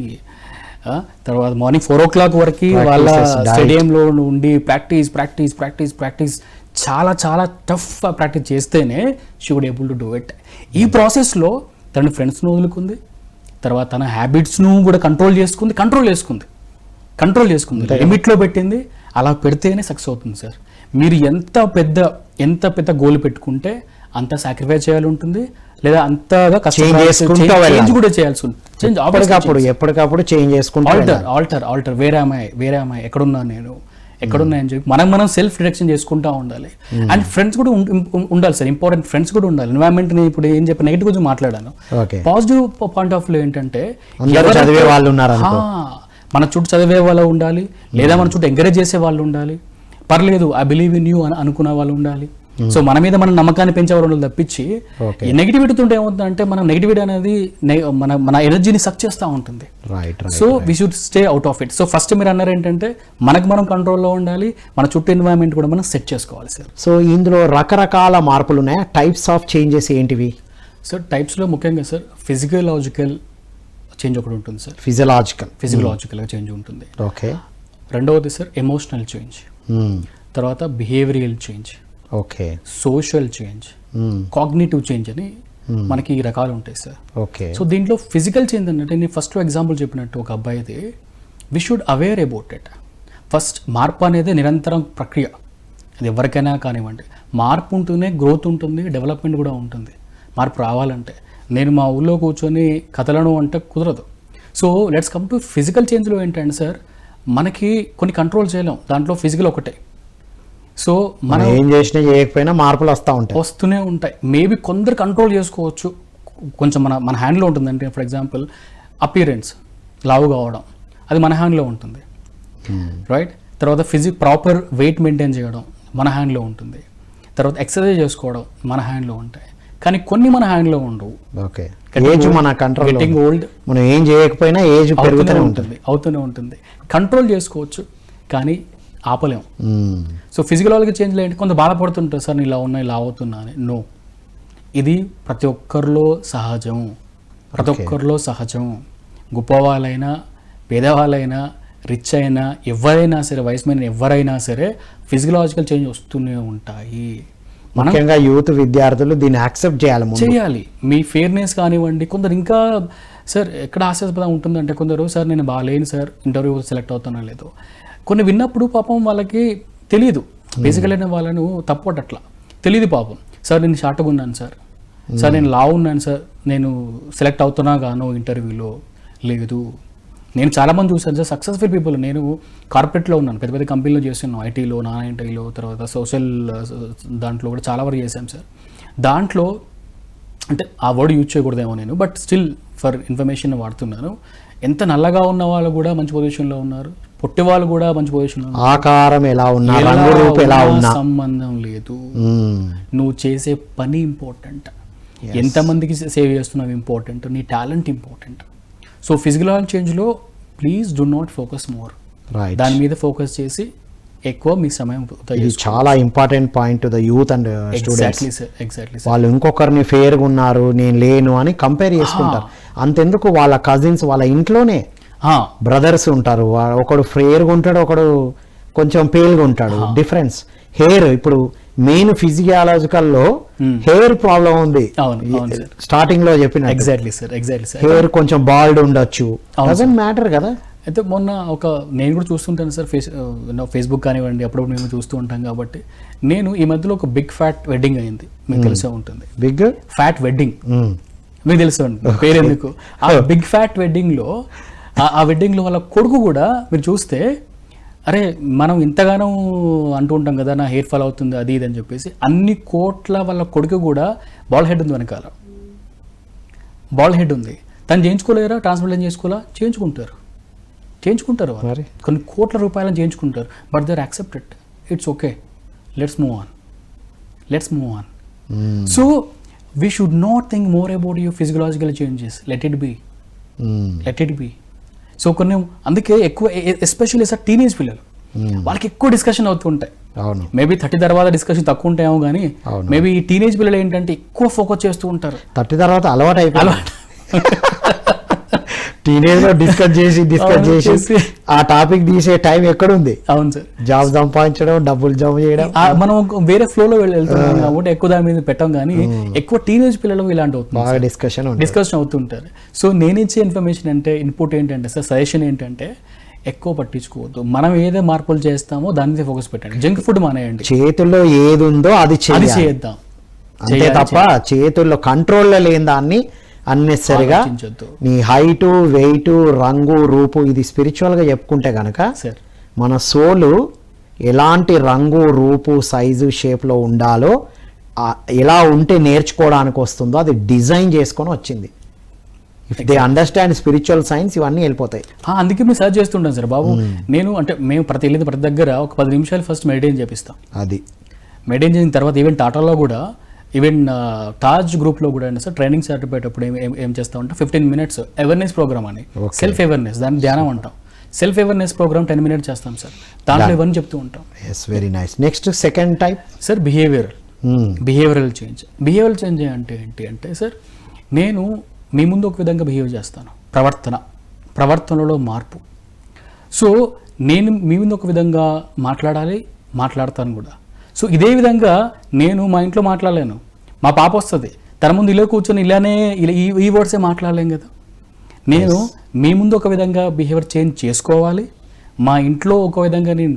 తర్వాత మార్నింగ్ 4 o'clock వరకు వాళ్ళ స్టేడియంలో ఉండి ప్రాక్టీస్ చాలా చాలా టఫ్ ప్రాక్టీస్ చేస్తేనే she would able to do it. ఈ ప్రాసెస్లో తన ఫ్రెండ్స్ను వదులుకుంది, తర్వాత తన హ్యాబిట్స్ను కూడా కంట్రోల్ చేసుకుంది, లిమిట్లో పెట్టింది. అలా పెడితేనే సక్సెస్ అవుతుంది సార్. మీరు ఎంత పెద్ద గోల్ పెట్టుకుంటే అంత సాక్రిఫైస్ చేయాలి ఉంటుంది, లేదా అంతగా చేంజ్ కూడా చేయాల్సి ఉంటుంది. ఎప్పటికప్పుడు చేంజ్ చేసుకుంటూ ఆల్టర్ వేరే అమ్మాయి ఎక్కడున్నా అని చెప్పి మనం సెల్ఫ్ డిరెక్షన్ చేసుకుంటూ ఉండాలి. అండ్ ఫ్రెండ్స్ కూడా ఉండాలి సార్, ఇంపార్టెంట్ ఫ్రెండ్స్ కూడా ఉండాలి. ఎన్వైరన్మెంట్ ని ఇప్పుడు ఏం చెప్పి నెగిటివ్ గురించి మాట్లాడాను. పాజిటివ్ పాయింట్ ఆఫ్ వ్యూ ఏంటంటే చదివే వాళ్ళు ఉన్నారు, మన చుట్టూ చదివే వాళ్ళు ఉండాలి, లేదా మన చుట్టూ ఎంకరేజ్ చేసే వాళ్ళు ఉండాలి. పర్లేదు ఐ బిలీవ్ ఇన్ యూ అని అనుకునే వాళ్ళు ఉండాలి. సో మన మీద మన నమ్మకాన్ని పెంచేవాళ్ళు తప్పించి నెగిటివిటీ ఉంటే ఏమవుతుందంటే మనం నెగిటివిటీ అనేది మన ఎనర్జీని సక్ చేస్తూ ఉంటుంది. So we should stay out of it. So first మీరు అన్నారు ఏంటంటే మనం కంట్రోల్లో ఉండాలి, మన చుట్టూ ఎన్వైరన్మెంట్ కూడా మనం సెట్ చేసుకోవాలి సార్. సో ఇందులో రకరకాల మార్పులు ఉన్నాయి. టైప్స్ ఆఫ్ చేంజెస్ ఏంటివి సార్? టైప్స్లో ముఖ్యంగా సార్ ఫిజికలాజికల్ చేంజ్ ఒకటి ఉంటుంది సార్. ఫిజికలాజికల్గా చేంజ్ ఉంటుంది. ఓకే. రెండవది సార్ ఎమోషనల్ చేంజ్, తర్వాత behavioural change, okay, social change, cognitive change అని మనకి ఈ రకాలు ఉంటాయి సార్. ఓకే. సో దీంట్లో ఫిజికల్ చేంజ్ అంటే నేను ఫస్ట్ ఎగ్జాంపుల్ చెప్పినట్టు ఒక అబ్బాయిది we should aware about it. First మార్పు అనేది నిరంతరం ప్రక్రియ, అది ఎవరికైనా కానివ్వండి. మార్పు ఉంటూనే గ్రోత్ ఉంటుంది, డెవలప్మెంట్ కూడా ఉంటుంది. మార్పు రావాలంటే నేను మా ఊళ్ళో కూర్చొని కథలను అంటే కుదరదు. So let's come to physical చేంజ్లో ఏంటంటే సార్, మనకి కొన్ని కంట్రోల్ చేయలేం, దాంట్లో ఫిజికల్ ఒకటే. సో మనం ఏం చేసినా చేయకపోయినా మార్పులు వస్తూనే ఉంటాయి. మేబీ కొందరు కంట్రోల్ చేసుకోవచ్చు, కొంచెం మన హ్యాండ్లో ఉంటుంది. అంటే ఫర్ ఎగ్జాంపుల్ అపియరెన్స్, లావు కావడం, అది మన హ్యాండ్లో ఉంటుంది, రైట్. తర్వాత ప్రాపర్ వెయిట్ మెయింటైన్ చేయడం మన హ్యాండ్లో ఉంటుంది. తర్వాత ఎక్సర్సైజ్ చేసుకోవడం మన హ్యాండ్లో ఉంటాయి. కానీ కొన్ని మన హ్యాండ్లో ఉండవు. ఓకే. ఏజ్ మన కంట్రోల్, గెట్టింగ్ ఓల్డ్, మనం ఏం చేయకపోయినా ఏజ్ అవుతూనే ఉంటుంది. కంట్రోల్ చేసుకోవచ్చు కానీ ఆపలేం. సో ఫిజికలాజికల్ చేంజ్లో ఏంటి, కొంత బాధపడుతుంటారు సార్, ఇలా ఉన్నా ఇలా అవుతున్నా అని. నో, ఇది ప్రతి ఒక్కరిలో సహజం. గొప్పవాళ్ళైనా పేదవాళ్ళైనా రిచ్ అయినా ఎవరైనా సరే, వయసు మీద ఎవరైనా సరే ఫిజికలాజికల్ చేంజ్ వస్తూనే ఉంటాయి. ముఖ్యంగా యూత్ విద్యార్థులు దీన్ని యాక్సెప్ట్ చేయాలి. మీ ఫేర్నెస్ కానివ్వండి. కొందరు ఇంకా సార్ ఎక్కడ హాస్యాస్పదం ఉంటుందంటే, కొందరు సార్ నేను బాగాలేను సార్, ఇంటర్వ్యూ సెలెక్ట్ అవుతానో లేదో, కొన్ని విన్నప్పుడు పాపం వాళ్ళకి తెలియదు. బేసికల్ అయిన వాళ్ళను తప్పట్లా తెలియదు పాపం. సార్ నేను షార్ట్గా ఉన్నాను సార్, నేను లావు ఉన్నాను సార్, నేను సెలెక్ట్ అవుతున్నా గాను ఇంటర్వ్యూలో లేదు. నేను చాలామంది చూసాను సార్, సక్సెస్ఫుల్ పీపుల్. నేను కార్పొరేట్లో ఉన్నాను, పెద్ద పెద్ద కంపెనీలో చేస్తున్నాను, ఐటీలో, నాన్ ఐటీలో, తర్వాత సోషల్ దాంట్లో కూడా చాలా వరకు చేశాను సార్. దాంట్లో అంటే ఆ వర్డ్ యూజ్ చేయకూడదేమో నేను, బట్ స్టిల్ ఫర్ ఇన్ఫర్మేషన్ వాడుతున్నాను. ఎంత నల్లగా ఉన్న వాళ్ళు కూడా మంచి పొజిషన్లో ఉన్నారు, పొట్టి వాళ్ళు కూడా మంచి పొజిషన్లో ఉన్నారు. ఆకారం ఎలా ఉన్నా, సంబంధం లేదు. నువ్వు చేసే పని ఇంపార్టెంట్, ఎంతమందికి సేవ్ చేస్తున్నావు ఇంపార్టెంట్, నీ టాలెంట్ ఇంపార్టెంట్. సో ఫిజికల్ చేంజ్లో please do not focus more, దాని మీద ఫోకస్ చేసి ఎక్కువ మీ సమయం. ఇది చాలా important point the youth and students. Exactly. వాళ్ళు ఇంకొకరిని ఫేర్గా ఉన్నారు, నేను లేను అని కంపేర్ చేసుకుంటారు. అంతెందుకు, వాళ్ళ కజిన్స్, వాళ్ళ ఇంట్లోనే బ్రదర్స్ ఉంటారు, ఒకడు ఫేర్గా ఉంటాడు, ఒకడు కొంచెం పేల్గా ఉంటాడు. డిఫరెన్స్ హెయిర్, ఇప్పుడు మెయిన్ ఫిజియాలజికల్లో హెయిర్ ప్రాబ్లం ఉంది. స్టార్టింగ్ లో చెప్పిన ఎగ్జాక్ట్లీ సార్. హెయిర్ కొంచెం బాల్డ్ ఉండొచ్చు, డజంట్ మ్యాటర్ కదా. అయితే మొన్న నేను కూడా చూస్తుంటాను సార్, ఫేస్బుక్ కానివ్వండి, అప్పుడప్పుడు మేము చూస్తూ ఉంటాం కాబట్టి. నేను ఈ మధ్యలో ఒక బిగ్ ఫ్యాట్ వెడ్డింగ్ అయింది, మీకు తెలిసే ఉంటుంది. బిగ్ ఫ్యాట్ వెడ్డింగ్ మీకు తెలుసు పేరెందుకు. ఆ బిగ్ ఫ్యాట్ వెడ్డింగ్లో ఆ వెడ్డింగ్లో వాళ్ళ కొడుకు కూడా మీరు చూస్తే, అరే మనం ఇంతగానో అంటూ ఉంటాం కదా, నా హెయిర్ ఫాల్ అవుతుంది అది ఇది అని చెప్పేసి, అన్ని కోట్ల వాళ్ళ కొడుకు కూడా బాల్ హెడ్ ఉంది, వెనకాల బాల్ హెడ్ ఉంది. తను చేయించుకోలేరా, ట్రాన్స్ప్లాంట్ చేయించుకుంటారు వాళ్ళు, కొన్ని కోట్ల రూపాయలను చేయించుకుంటారు. But they are accepted, it's okay, let's move on. So we should not think more about your physiological changes, let it be. So కొన్ని అందుకే ఎక్కువ ఎస్పెషల్లీ సార్ టీనేజ్ పిల్లలు, వాళ్ళకి ఎక్కువ డిస్కషన్ అవుతుంటాయి. అవును మేబీ 30 తర్వాత డిస్కషన్ తక్కువ ఉంటాయేమో కానీ అవును. మేబీ ఈ టీనేజ్ పిల్లలు ఏంటంటే ఎక్కువ ఫోకస్ చేస్తూ ఉంటారు. 30 తర్వాత అలవాటు అయిపోయింది. టీనేజ్ లో డిస్కస్ చేసి ఆ టాపిక్ తీసే టైం ఎక్కడుంది? అవును సార్. జాబ్ సంపాదించడం, డబ్బులు జమ చేయడం, మనం వేరే ఫ్లోలో వెళ్తున్నాం కాబట్టి ఎక్కువ దాని మీద పెట్టాం కానీ ఎక్కువ టీనేజ్ పిల్లలు ఇలాంటి బాగా అవుతుంది డిస్కషన్ అవుతుంటారు. సో నేను ఇచ్చే ఇన్ఫర్మేషన్ అంటే ఇన్పుట్ ఏంటంటే సార్, సజెషన్ ఏంటంటే ఎక్కువ పట్టించుకోవద్దు. మనం ఏదో మార్పులు చేస్తామో దాని మీద ఫోకస్ పెట్టండి. జంక్ ఫుడ్ మానేయండి, చేతుల్లో ఏది ఉందో అది అది చేయాలి చేద్దాం. అంతే తప్ప చేతుల్లో కంట్రోల్లో లేని దాన్ని అన్నెసరిగా ఆలోచించొద్దు. నీ హైటు, వెయిట్, రంగు, రూపు, ఇది స్పిరిచువల్ గా చెప్పుకుంటే గనక సార్ మన సోలు ఎలాంటి రంగు, రూపు, సైజు, షేప్ లో ఉండాలో ఎలా ఉంటే నేర్చుకోవడానికి వస్తుందో అది డిజైన్ చేసుకొని వచ్చింది. If they understand spiritual science ఇవన్నీ వెళ్ళిపోతాయి. అందుకే మేము సర్చ్ చేస్తుంటాం సార్ బాబు. నేను అంటే మేము ప్రతి దగ్గర ఒక 10 నిమిషాలు ఫస్ట్ మెడిటేషన్ చేపిస్తాం. అది మెయింటైన్ చేసిన తర్వాత ఈవెన్ టాటాలో కూడా, ఈవెన్ తాజ్ గ్రూప్లో కూడా సార్ ట్రైనింగ్ సర్టిఫికేట్ అప్పుడు ఏం చేస్తామంటే 15 minutes అవేర్నెస్ ప్రోగ్రామ్ అని, సెల్ఫ్ అవేర్నెస్, దాన్ని ధ్యానం అంటాం. సెల్ఫ్ అవేర్నెస్ ప్రోగ్రామ్ 10 minutes చేస్తాం సార్. దాంట్లో ఇవన్నీ చెప్తూ ఉంటాం. Yes, very nice. Next second type sir behavioural change అంటే ఏంటి అంటే సార్, నేను మీ ముందు ఒక విధంగా బిహేవ్ చేస్తాను, ప్రవర్తనలో మార్పు. సో నేను మీ ముందు ఒక విధంగా మాట్లాడతాను కూడా. సో ఇదే విధంగా నేను మా ఇంట్లో మాట్లాడలేను. మా పాప వస్తుంది, తన ముందు ఇలా కూర్చొని ఇలానే ఈ వర్డ్సే మాట్లాడలేం కదా. నేను మీ ముందు ఒక విధంగా బిహేవియర్ చేంజ్ చేసుకోవాలి, మా ఇంట్లో ఒక విధంగా నేను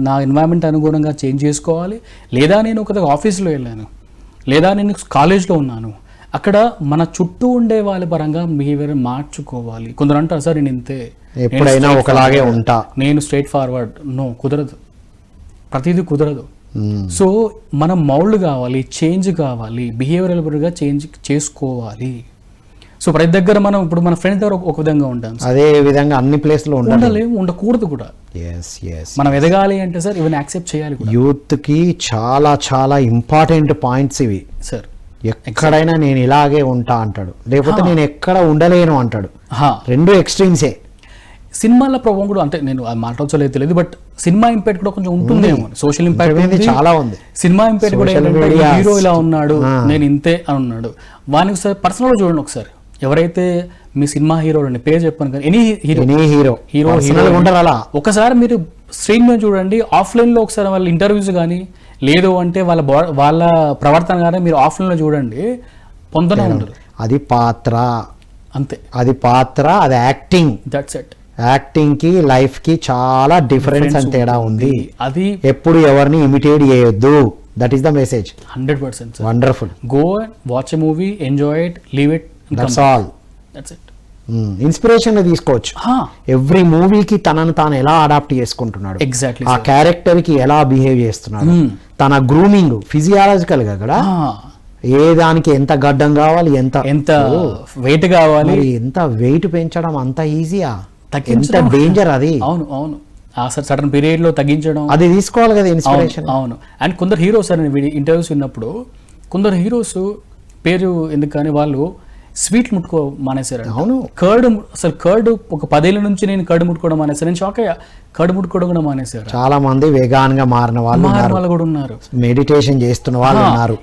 నా ఎన్వైరన్మెంట్ అనుగుణంగా చేంజ్ చేసుకోవాలి. లేదా నేను ఒక ఆఫీస్లో వెళ్ళాను, లేదా నేను కాలేజ్లో ఉన్నాను, అక్కడ మన చుట్టూ ఉండే వాళ్ళ పరంగా బిహేవియర్ మార్చుకోవాలి. కొందరు అంటారు సార్ నేను ఇంతే, ఎప్పుడైనా ఒకలాగే ఉంటా, నేను స్ట్రైట్ ఫార్వర్డ్. నో, కుదరదు, ప్రతిదీ కుదరదు. సో మనం మౌల్డ్ కావాలి, చేంజ్ కావాలి, బిహేవియరల్గా చేంజ్ చేసుకోవాలి. సో ప్రతి దగ్గర మనం ఇప్పుడు మన ఫ్రెండ్స్ దగ్గర ఒక విధంగా ఉంటాం, అదే విధంగా అన్ని ప్లేస్లో ఉండకూడదు కూడా. మనం ఎదగాలి అంటే సార్ ఇవన్నీ యాక్సెప్ట్ చేయాలి. యూత్ కి చాలా చాలా ఇంపార్టెంట్ పాయింట్స్ ఇవి సార్. ఎక్కడైనా నేను ఇలాగే ఉంటా అంటాడు, లేకపోతే నేను ఎక్కడ ఉండలేను అంటాడు. రెండు ఎక్స్ట్రీమ్సే. సినిమాల ప్రభావం కూడా, అంటే నేను మాట్లాడలేదు తెలియదు, బట్ సినిమా ఇంపాక్ట్ కూడా కొంచెం ఉంటుందేమో. సోషల్ ఇంపాక్ట్ చాలా ఉంది. సినిమా ఇంపాక్ట్ కూడా ఏంటంటే హీరో ఇలా ఉన్నాడు, నేను ఇంతే అని ఉన్నాడు. వానికి ఒకసారి పర్సనల్గా చూడండి. ఒకసారి ఎవరైతే మీ సినిమా హీరోలు పేరు చెప్పాను కానీ ఎనీ హీరో ఉంటారు అలా, ఒకసారి మీరు స్క్రీన్ మీద చూడండి, ఆఫ్లైన్లో ఒకసారి వాళ్ళ ఇంటర్వ్యూస్ కానీ లేదు అంటే వాళ్ళ ప్రవర్తన కానీ మీరు ఆఫ్లైన్లో చూడండి, పొందనే ఉంటారు. అది పాత్ర, అంతే. అది పాత్ర, అది యాక్టింగ్. That's it. యాక్టింగ్ కి లైఫ్ కి చాలా డిఫరెన్స్ అని తేడా ఉంది. అది ఎప్పుడు ఎవరిని ఇమిటేట్ చేయొద్దు. That is the message. 100%. Wonderful. Go and watch a movie, enjoy it, leave it, that's all. That's it. Inspiration తీసుకోవచ్చు. ఎవ్రీ మూవీకి తనను తాను ఎలా అడాప్ట్ చేసుకుంటున్నాడు, ఎగ్జాక్ట్లీ ఆ క్యారెక్టర్ కి ఎలా బిహేవ్ చేస్తున్నాడు, తన గ్రూమింగ్ ఫిజియాలజికల్ గా కూడా ఏ దానికి ఎంత గడ్డం కావాలి, ఎంత వెయిట్ కావాలి, ఎంత వెయిట్ పెంచడం అంత ఈజీయా, ఎంత డేంజర్ అది. అవును అవును. సడన్ పీరియడ్ లో తగ్గించడం, అది తీసుకోవాలి కదా ఇన్స్పిరేషన్. అవును. అండ్ కొందరు హీరోస్ అని ఇంటర్వ్యూస్ విన్నప్పుడు కొందరు హీరోస్ పేరు ఎందుకు కానీ వాళ్ళు స్వీట్ ముట్టుకో మానేశారు. అవును. కర్డ్ ఒక 10 ఏళ్ళ నుంచి నేను కర్డ్ ముట్టుకోవడం మానేశారు. నేను షాక్ అయ్యా, కర్డ్ ముట్టుకోవడం కూడా మానేశారు. చాలా మంది వెగాన్ గా మారిన వాళ్ళు కూడా ఉన్నారు, మెడిటేషన్ చేస్తున్న వాళ్ళు ఉన్నారు.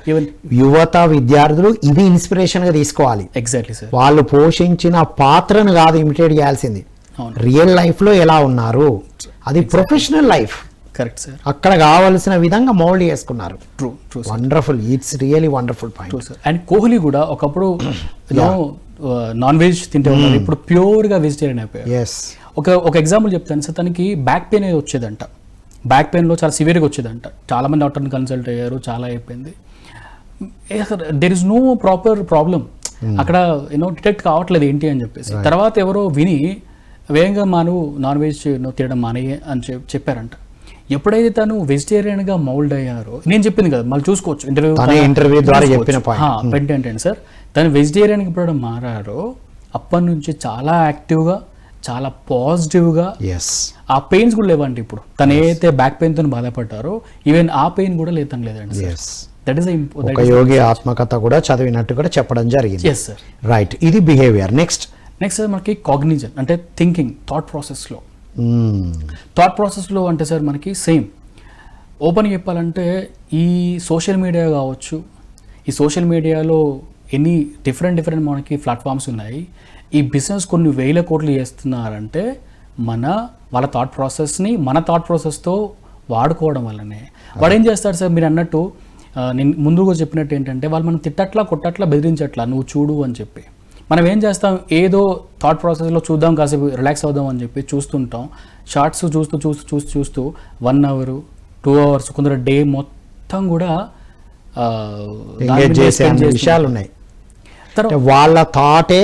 యువత విద్యార్థులు ఇది ఇన్స్పిరేషన్ గా తీసుకోవాలి. Exactly sir. వాళ్ళు పోషించిన పాత్రను కాదు ఇమిటేట్ చేయాల్సింది, రియల్ లైఫ్ లో ఎలా ఉన్నారు, అది ప్రొఫెషనల్ లైఫ్. Correct sir. అక్కడ కావాల్సిన విధంగా మౌల్డ్ చేసుకున్నారు. True. Wonderful. It's really wonderful point. And Kohli కూడా ఒకప్పుడు నాన్ వెజ్ తింటే ఉన్నారు, ఇప్పుడు ప్యూర్ గా వెజిటేరియన్ అయిపోయారు. ఒక ఎగ్జాంపుల్ చెప్తాను సార్. తనకి బ్యాక్ పెయిన్ వచ్చేదంట, బ్యాక్ పెయిన్ లో చాలా సివియర్గా వచ్చేదంట. చాలా మంది డాక్టర్ని కన్సల్ట్ అయ్యారు, చాలా అయిపోయింది. There is no proper problem అక్కడ, డిటెక్ట్ కావట్లేదు ఏంటి అని చెప్పేసి. తర్వాత ఎవరో విని వేగంగా నాన్ వెజ్ తినడం మానే అని చెప్పారంట. ఎప్పుడైతే తను వెజిటేరియన్ గా మౌల్డ్ అయ్యారో, నేను చెప్పింది కదా మళ్ళీ చూసుకోవచ్చు ఇంటర్వ్యూ ద్వారా చెప్పిన పాయింట్ ఏంటంటే సార్, తను వెజిటేరియన్ ఎప్పుడైనా మారారో అప్పటి నుంచి చాలా యాక్టివ్గా, చాలా పాజిటివ్గా, ఆ పెయిన్స్ కూడా లేవండి ఇప్పుడు. తను ఏదైతే బ్యాక్ పెయిన్ తో బాధపడ్డారో ఈవెన్ ఆ పెయిన్ కూడా లేదండి. దట్ ఈస్ ఒక యోగి ఆత్మకథ కూడా చదివినట్టు కూడా చెప్పడం జరిగింది. Yes sir. రైట్. ఇది బిహేవియర్. నెక్స్ట్ మనకి కాగ్నిజన్ అంటే థింకింగ్, థాట్ ప్రాసెస్లో థాట్ ప్రాసెస్లో అంటే సార్ మనకి సేమ్ ఓపెన్ చెప్పాలంటే ఈ సోషల్ మీడియా కావచ్చు, ఈ సోషల్ మీడియాలో ఎన్ని డిఫరెంట్ మనకి ప్లాట్ఫామ్స్ ఉన్నాయి. ఈ బిజినెస్ కొన్ని వేల కోట్లు చేస్తున్నారంటే వాళ్ళ థాట్ ప్రాసెస్ని మన థాట్ ప్రాసెస్తో వాడుకోవడం వల్లనే. వాడు ఏం చేస్తాడు సార్, మీరు అన్నట్టు నేను ముందుగా చెప్పినట్టు ఏంటంటే వాళ్ళు మనం తిట్టట్లా కొట్టట్లా బెదిరించట్లా, నువ్వు చూడు అని చెప్పి. మనం ఏం చేస్తాం, ఏదో థాట్ ప్రాసెస్లో చూద్దాం కాసేపు రిలాక్స్ అవుదాం అని చెప్పి చూస్తుంటాం. షార్ట్స్ చూస్తూ 1 hour 2 hours కొందరు డే మొత్తం కూడా విషయాలు ఉన్నాయి. వాళ్ళ థాటే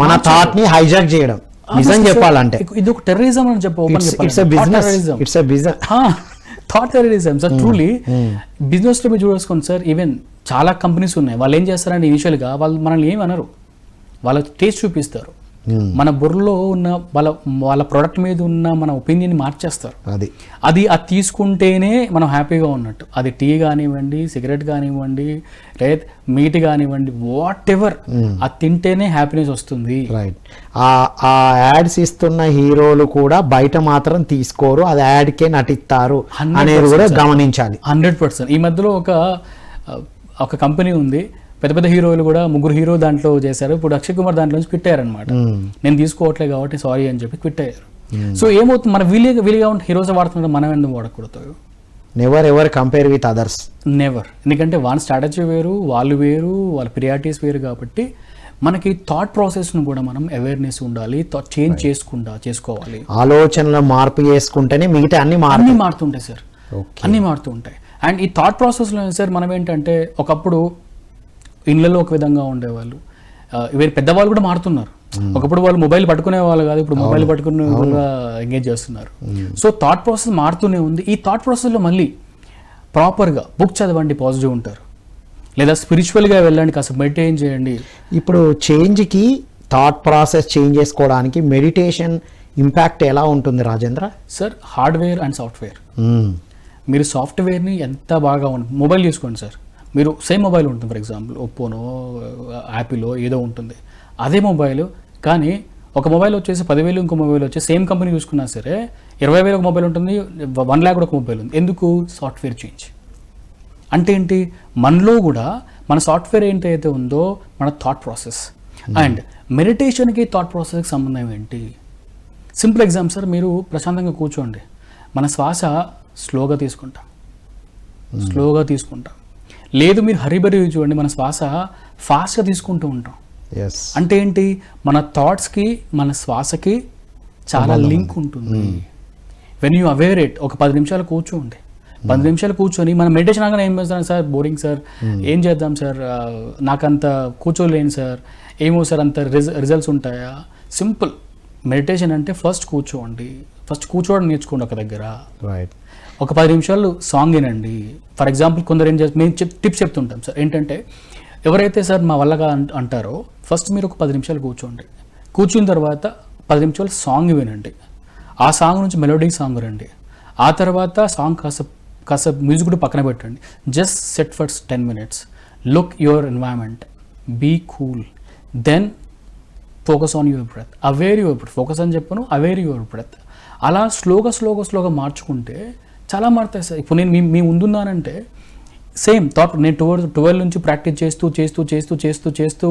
మన థాట్ ని హైజాక్ చేయడం. నిజం చెప్పాలంటే ఇది ఒక టెర్రరిజం అని చెప్పి open thought terrorism sir. Truly business లో మీరు చూసుకోండి సార్, ఈవెన్ చాలా కంపెనీస్ ఉన్నాయి. వాళ్ళు ఏం చేస్తారంటే ఇనిషియల్గా వాళ్ళు మనల్ని ఏమి అనరు, వాళ్ళ టేస్ట్ చూపిస్తారు. మన బుర్రలో ఉన్న వాళ్ళ ప్రోడక్ట్ మీద ఉన్న మన ఒపీనియన్ మార్చేస్తారు. అది తీసుకుంటేనే మనం హ్యాపీగా ఉన్నట్టు. అది టీ కానివ్వండి, సిగరెట్ కానివ్వండి, లేదా మీట్ కానివ్వండి, వాట్ ఎవర్, అది తింటేనే హ్యాపీనెస్ వస్తుంది. రైట్. ఆ యాడ్స్ ఇస్తున్న హీరోలు కూడా బయట మాత్రం తీసుకోరు, అది యాడ్కే నటిస్తారు అనేది కూడా గమనించాలి. 100%. ఈ మధ్యలో ఒక కంపెనీ ఉంది, పెద్ద హీరోలు కూడా 3 హీరో దాంట్లో చేశారు. ఇప్పుడు అక్షయ్ కుమార్ దాంట్లో నుంచి క్విట్ అయ్యారనమాట. నేను తీసుకోవట్లేదు కాబట్టి సారీ అని చెప్పి క్విట్ అయ్యారు. సో ఏమవుతుంది, మన వీలుగా ఉంటే హీరోస్ వాడుతుంటే మనం ఎందుకు వాడకూడదు? Never ever compare with others. Never. ఎందుకంటే వాళ్ళ స్ట్రాటజీ వేరు, వాళ్ళు వేరు, వాళ్ళ ప్రియారిటీస్ వేరు. కాబట్టి మనకి థాట్ ప్రాసెస్ను కూడా మనం అవేర్నెస్ ఉండాలి, చేంజ్ చేసుకోవాలి. ఆలోచనలో మార్పు చేసుకుంటేనే మిగతా అన్ని మారుతుంటాయి సార్, అన్ని మారుతూ ఉంటాయి. అండ్ ఈ థాట్ ప్రాసెస్లో సార్ మనం ఏంటంటే ఒకప్పుడు ఇళ్ళలో ఒక విధంగా ఉండేవాళ్ళు, ఇవి పెద్దవాళ్ళు కూడా మారుతున్నారు. ఒకప్పుడు వాళ్ళు మొబైల్ పట్టుకునే వాళ్ళు కాదు, ఇప్పుడు మొబైల్ పట్టుకునే కూడా ఎంగేజ్ చేస్తున్నారు. సో థాట్ ప్రాసెస్ మారుతూనే ఉంది. ఈ థాట్ ప్రాసెస్లో మళ్ళీ ప్రాపర్గా బుక్ చదవండి, పాజిటివ్ ఉంటారు. లేదా స్పిరిచువల్గా వెళ్ళండి, కాస్త మెడిటేషన్ చేయండి. ఇప్పుడు చేంజ్కి, థాట్ ప్రాసెస్ చేంజ్ చేసుకోవడానికి మెడిటేషన్ ఇంపాక్ట్ ఎలా ఉంటుంది Rajendra? Sir hardware and software. మీరు సాఫ్ట్వేర్ని ఎంత బాగా మొబైల్ తీసుకోండి సార్, మీరు సేమ్ మొబైల్ ఉంటుంది, ఫర్ ఎగ్జాంపుల్ ఒప్పోనో యాపిలో ఏదో ఉంటుంది, అదే మొబైల్. కానీ ఒక మొబైల్ వచ్చేసి 10,000, ఇంకో మొబైల్ వచ్చేసి సేమ్ కంపెనీ చూసుకున్నా సరే 20,000 ఒక మొబైల్ ఉంటుంది, 1 lakh కూడా ఒక మొబైల్ ఉంది. ఎందుకు? Software change. అంటే ఏంటి, మనలో కూడా మన సాఫ్ట్వేర్ ఏంటైతే ఉందో మన థాట్ ప్రాసెస్. అండ్ మెడిటేషన్కి థాట్ ప్రాసెస్కి సంబంధం ఏంటి? సింపుల్ ఎగ్జామ్ సార్, మీరు ప్రశాంతంగా కూర్చోండి, మన శ్వాస స్లోగా తీసుకుంటాం. లేదు మీరు హరిబరి చూడండి, మన శ్వాస ఫాస్ట్గా తీసుకుంటూ ఉంటాం. అంటే ఏంటి, మన థాట్స్కి మన శ్వాసకి చాలా లింక్ ఉంటుంది. వెన్ యూ అవేర్ ఇట్, ఒక 10 నిమిషాలు కూర్చోండి. 10 నిమిషాలు కూర్చొని మనం మెడిటేషన్ అనగానే ఏం చేస్తాను సార్, బోరింగ్ సార్, ఏం చేద్దాం సార్, నాకంత కూర్చోలేను సార్, ఏమో సార్ అంత రిజల్ట్స్ ఉంటాయా? సింపుల్. మెడిటేషన్ అంటే ఫస్ట్ కూర్చోవడం నేర్చుకోండి ఒక దగ్గర. ఒక 10 నిమిషాలు సాంగ్ వినండి. ఫర్ ఎగ్జాంపుల్ కొందరు ఏం చేస్తారు, మేము టిప్స్ చెప్తుంటాం సార్, ఏంటంటే ఎవరైతే సార్ మా వల్లగా అంటారో ఫస్ట్ మీరు ఒక 10 నిమిషాలు కూర్చున్న తర్వాత 10 నిమిషాలు సాంగ్ వినండి. ఆ సాంగ్ నుంచి మెలోడీ సాంగ్ రండి. ఆ తర్వాత సాంగ్ కాస్త మ్యూజిక్ కూడా పక్కన పెట్టండి. Just set for 10 minutes, look your environment, be cool, then focus on your breath. Aware your breath, focus అని చెప్పను, అవేర్ యువర్ బ్రెత్. అలా స్లోగా మార్చుకుంటే చాలా మారుతాయి సార్. ఇప్పుడు నేను మీ ముందున్నానంటే సేమ్ థాట్, నేను 12 నుంచి ప్రాక్టీస్ చేస్తూ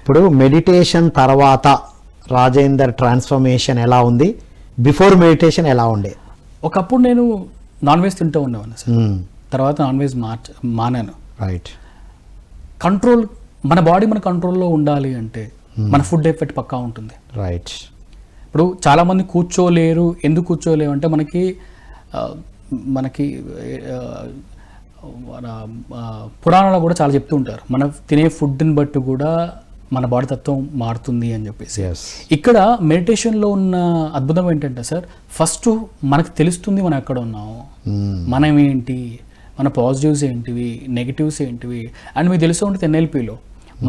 ఇప్పుడు మెడిటేషన్ తర్వాత రాజేందర్ ట్రాన్స్ఫర్మేషన్ ఎలా ఉంది, బిఫోర్ మెడిటేషన్ ఎలా ఉండే? ఒకప్పుడు నేను నాన్ వెజ్ తింటూ ఉండేవాడిని సార్, తర్వాత నాన్ వెజ్ మానాను. రైట్. కంట్రోల్, మన బాడీ మన కంట్రోల్లో ఉండాలి అంటే మన ఫుడ్ ఎఫెక్ట్ పక్కా ఉంటుంది. రైట్. ఇప్పుడు చాలామంది కూర్చోలేరు. ఎందుకు కూర్చోలేరు అంటే మనకి మన పురాణాలు కూడా చాలా చెప్తూ ఉంటారు, మన తినే ఫుడ్ని బట్టి కూడా మన బాడీ తత్వం మారుతుంది అని చెప్పేసి. ఇక్కడ మెడిటేషన్లో ఉన్న అద్భుతం ఏంటంటే సార్, ఫస్ట్ మనకు తెలుస్తుంది మనం ఎక్కడ ఉన్నాము, మనం ఏంటి, మన పాజిటివ్స్ ఏంటివి, నెగిటివ్స్ ఏంటివి. అండ్ మీకు తెలుస్తూ ఉంటుంది NLPలో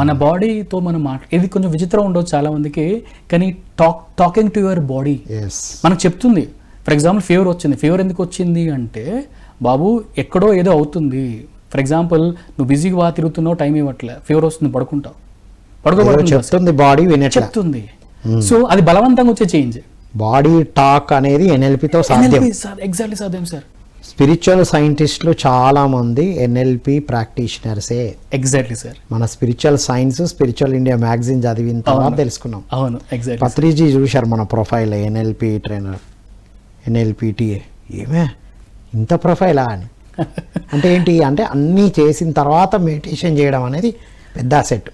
మన బాడీతో మనం ఇది కొంచెం విచిత్రం ఉండవచ్చు చాలా మందికి, కానీ టాకింగ్ టు యువర్ బాడీ మనకు చెప్తుంది. ఫర్ ఎగ్జాంపుల్ ఫీవర్ వచ్చింది, ఫీవర్ ఎందుకు వచ్చింది అంటే బాబు ఎక్కడో ఏదో అవుతుంది. ఫర్ ఎగ్జాంపుల్ నువ్వు బిజీగా తిరుగుతున్నావు, టైం ఇవ్వట్లే, ఫీవర్ వస్తుంది, పడుకోబడుతుంది, బాడీ చెప్తుంది. సో అది బలవంతంగా వచ్చే చేంజ్. బాడీ టాక్ అనేది ఎన్ఎల్పితో సాధ్యం. ఎగ్జాక్ట్లీ సాధ్యం సార్. స్పిరిచువల్ సైంటిస్టులు చాలా మంది ఎన్ఎల్పి ప్రాక్టీషనర్సే. Exactly sir. మన spiritual science spiritual India magazine చదివిన తర్వాత తెలుసుకున్నాం. అవును ఎగ్జాక్ట్లీ. పత్రిజీ చూశారు మన ప్రొఫైల్, ఎన్ఎల్పి ట్రైనర్, ఎన్ఎల్పిటిఏ, ఏమే ఇంత ప్రొఫైలా అని. అంటే ఏంటి అంటే అన్నీ చేసిన తర్వాత మెడిటేషన్ చేయడం అనేది పెద్ద సెట్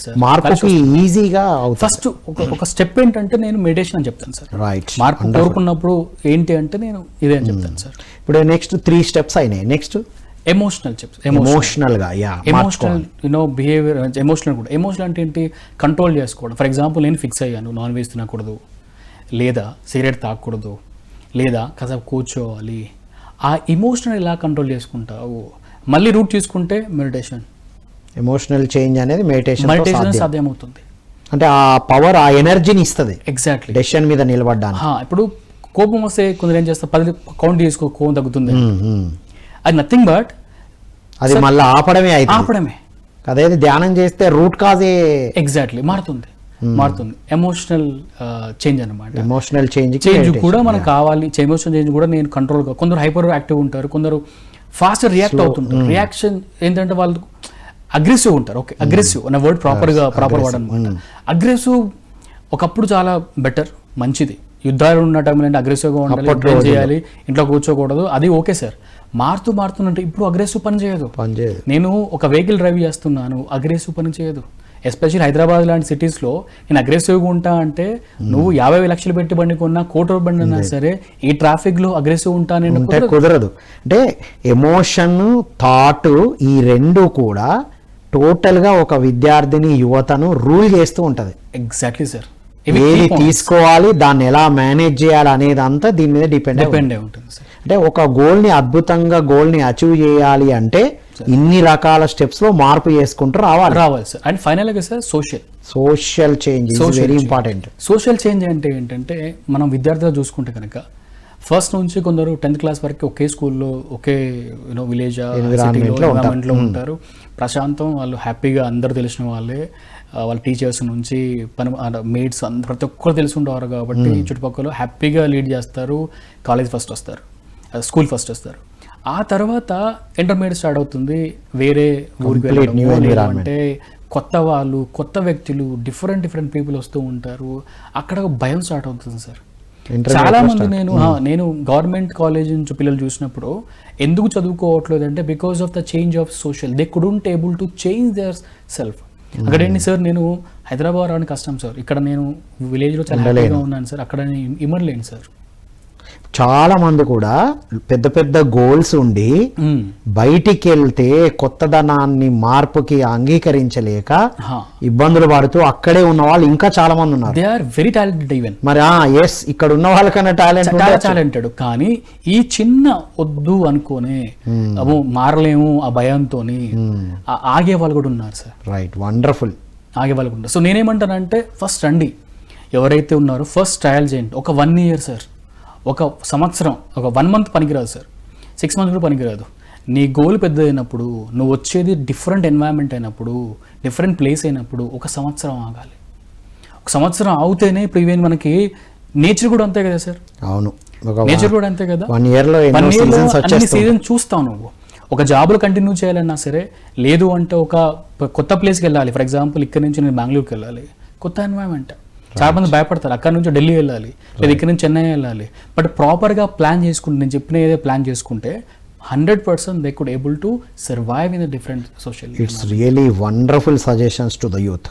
సార్. మార్పుకి ఈజీగా అవుతుంది. ఫస్ట్ ఒక స్టెప్ ఏంటంటే నేను మెడిటేషన్ అని చెప్తాను సార్. రైట్. మార్పు కోరుకున్నప్పుడు ఏంటి అంటే నేను ఇదే అని చెప్తాను సార్. ఇప్పుడు నెక్స్ట్ 3 స్టెప్స్ అయినాయి. నెక్స్ట్ ఎమోషనల్ ఎమోషనల్ గా ఎమోషనల్ బిహేవియర్. ఎమోషనల్ కూడా. ఎమోషనల్ అంటే ఏంటి? కంట్రోల్ చేసుకోవడం. ఫర్ ఎగ్జాంపుల్ నేను ఫిక్స్ అయ్యాను నాన్ వెజ్ తినకూడదు, లేదా సిగరెట్ తాగకూడదు, లేదా కాసేపు కూర్చోవాలి. ఆ ఎమోషనల్ ఎలా కంట్రోల్ చేసుకుంటావు? మళ్ళీ రూట్ తీసుకుంటే మెడిటేషన్. ఎమోషనల్ చేంజ్ అనేది మెడిటేషన్ సాధ్యమవుతుంది. అంటే ఆ పవర్, ఆ ఎనర్జీని ఇస్తుంది ఎగ్జాక్ట్లీ డెసిషన్ మీద నిలబడ్డానికి. ఇప్పుడు కోపం వస్తే కొందరు ఏం చేస్తారు, 10 కౌంట్ చేసుకో, కోపం తగ్గుతుంది. అది నథింగ్ బట్ అది మళ్ళీ ఆపడమే. అదే ధ్యానం చేస్తే రూట్ కాజే ఎగ్జాక్ట్లీ మారుతుంది. ఎమోషనల్ చేంజ్ అనమాట. ఎమోషనల్ చేంజ్ కూడా మనకు కావాలి. ఎమోషనల్ చేంజ్ కూడా నేను కంట్రోల్గా. కొందరు హైపర్ యాక్టివ్ ఉంటారు, కొందరు ఫాస్ట్ రియాక్ట్ అవుతుంటారు. రియాక్షన్ ఏంటంటే వాళ్ళు అగ్రెసివ్ ఉంటారు. ఓకే, అగ్రెసివ్ అనే వర్డ్ ప్రాపర్ వర్డ్ అనమాట. అగ్రెసివ్ ఒకప్పుడు చాలా బెటర్, మంచిది. యుద్ధాలు ఉన్న టైంలో అంటే అగ్రెసివ్గా ఉండాలి, ట్రైన్ చేయాలి, ఇంట్లో కూర్చోకూడదు, అది ఓకే సార్. మారుతుంటే ఇప్పుడు అగ్రెసివ్ పని చేయదు. నేను ఒక వెహికల్ డ్రైవ్ చేస్తున్నాను, అగ్రెసివ్ పని చేయదు. ఎస్పెషల్లీ హైదరాబాద్ లాంటి సిటీస్లో నేను అగ్రెసివ్గా ఉంటా అంటే నువ్వు 50 లక్షలు పెట్టి బండి కొన్నా, కోటి బండి అన్నా సరే, ఈ ట్రాఫిక్లో అగ్రెసివ్ ఉంటానంటే కుదరదు. అంటే ఎమోషన్, థాట్, ఈ రెండు కూడా టోటల్గా ఒక విద్యార్థిని, యువతను రూల్ చేస్తూ ఉంటుంది. Exactly sir. ఏది తీసుకోవాలి, దాన్ని ఎలా మేనేజ్ చేయాలి అనేది అంతా దీని మీద డిపెండ్ అయి ఉంటుంది సార్. అంటే ఒక గోల్ని అద్భుతంగా గోల్ని అచీవ్ చేయాలి అంటే ఇన్ని రకాల స్టెప్స్ లో మార్పు చేసుకుంటూ రావాలి సార్. అండ్ ఫైనల్ గా sir social change is very important. Social change అంటే ఏంటంటే మనం విద్యార్థులు చూసుకుంటే కనుక ఫస్ట్ నుంచి కొందరు 10th క్లాస్ వరకు ఒకే స్కూల్లో, ఒకే విలేజ్ ఎన్విరాన్మెంట్లో ఉంటారు. ప్రశాంతం, వాళ్ళు హ్యాపీగా, అందరు తెలిసిన వాళ్ళే, వాళ్ళ టీచర్స్ నుంచి మేట్స్ ప్రతి ఒక్కరు తెలిసి ఉండేవారు కాబట్టి చుట్టుపక్కల హ్యాపీగా లీడ్ చేస్తారు. కాలేజ్ ఫస్ట్ వస్తారు, స్కూల్ ఫస్ట్ వస్తారు. ఆ తర్వాత ఇంటర్మీడియట్ స్టార్ట్ అవుతుంది, వేరే ఊరికి వెళ్ళడం, అంటే కొత్త వాళ్ళు, కొత్త వ్యక్తులు, డిఫరెంట్ పీపుల్ వస్తూ ఉంటారు. అక్కడ భయం స్టార్ట్ అవుతుంది సార్. చాలా మంది నేను గవర్నమెంట్ కాలేజ్ నుంచి పిల్లలు చూసినప్పుడు ఎందుకు చదువుకోవట్లేదు అంటే because of the change of social, they couldn't able to change their self. అక్కడ ఏంటి సార్, నేను హైదరాబాద్ రావడానికి కష్టం సార్, ఇక్కడ నేను విలేజ్లో చాలా హ్యాపీగా ఉన్నాను సార్, అక్కడ నేను ఇమ్మడలేను సార్. చాలా మంది కూడా పెద్ద పెద్ద గోల్స్ ఉండి బయటికి వెళ్తే కొత్తదనాన్ని, మార్పుకి అంగీకరించలేక ఇబ్బందులు పడుతూ అక్కడే ఉన్న వాళ్ళు ఇంకా చాలా మంది ఉన్నారు. They are very talented even. మరి ఎస్, ఇక్కడ ఉన్న వాళ్ళకన్నా టాలెంటెడ్, కానీ ఈ చిన్న వద్దు అనుకోనే మారలేము ఆ భయంతో ఆగే వాళ్ళు కూడా ఉన్నారు సార్. Right, wonderful. ఆగే వాళ్ళు కూడా. సో నేనేమంటానంటే ఫస్ట్ రండి, ఎవరైతే ఉన్నారో ఫస్ట్ ట్రయల్ చేయండి. ఒక 1 year సార్, ఒక సంవత్సరం, ఒక 1 month పనికిరాదు సార్, 6 months కూడా పనికిరాదు. నీ గోల్ పెద్దదైనప్పుడు, నువ్వు వచ్చేది డిఫరెంట్ ఎన్వైరన్మెంట్ అయినప్పుడు, డిఫరెంట్ ప్లేస్ అయినప్పుడు, ఒక సంవత్సరం ఆగాలి. ఒక సంవత్సరం ఆగితేనే, ఇప్పుడు ఈవెన్ మనకి నేచర్ కూడా అంతే కదా సార్. అవును, నేచర్ కూడా అంతే కదా. 1 yearలో అన్ని సీజన్ చూస్తావు నువ్వు. ఒక జాబ్లో కంటిన్యూ చేయాలన్నా సరే, లేదు అంటే ఒక కొత్త ప్లేస్కి వెళ్ళాలి. ఫర్ ఎగ్జాంపుల్ ఇక్కడ నుంచి నేను బెంగళూరుకి వెళ్ళాలి, కొత్త ఎన్వైరన్మెంట్. చాలా మంది భయపడతారు, అక్కడ నుంచి ఢిల్లీ వెళ్ళాలి, లేదా ఇక్కడ నుంచి చెన్నై వెళ్ళాలి. బట్ ప్రాపర్గా ప్లాన్ చేసుకుంటే, నేను చెప్పిన ఏదో ప్లాన్ చేసుకుంటే 100% they could able to survive in the different social. It's really wonderful suggestions to the youth.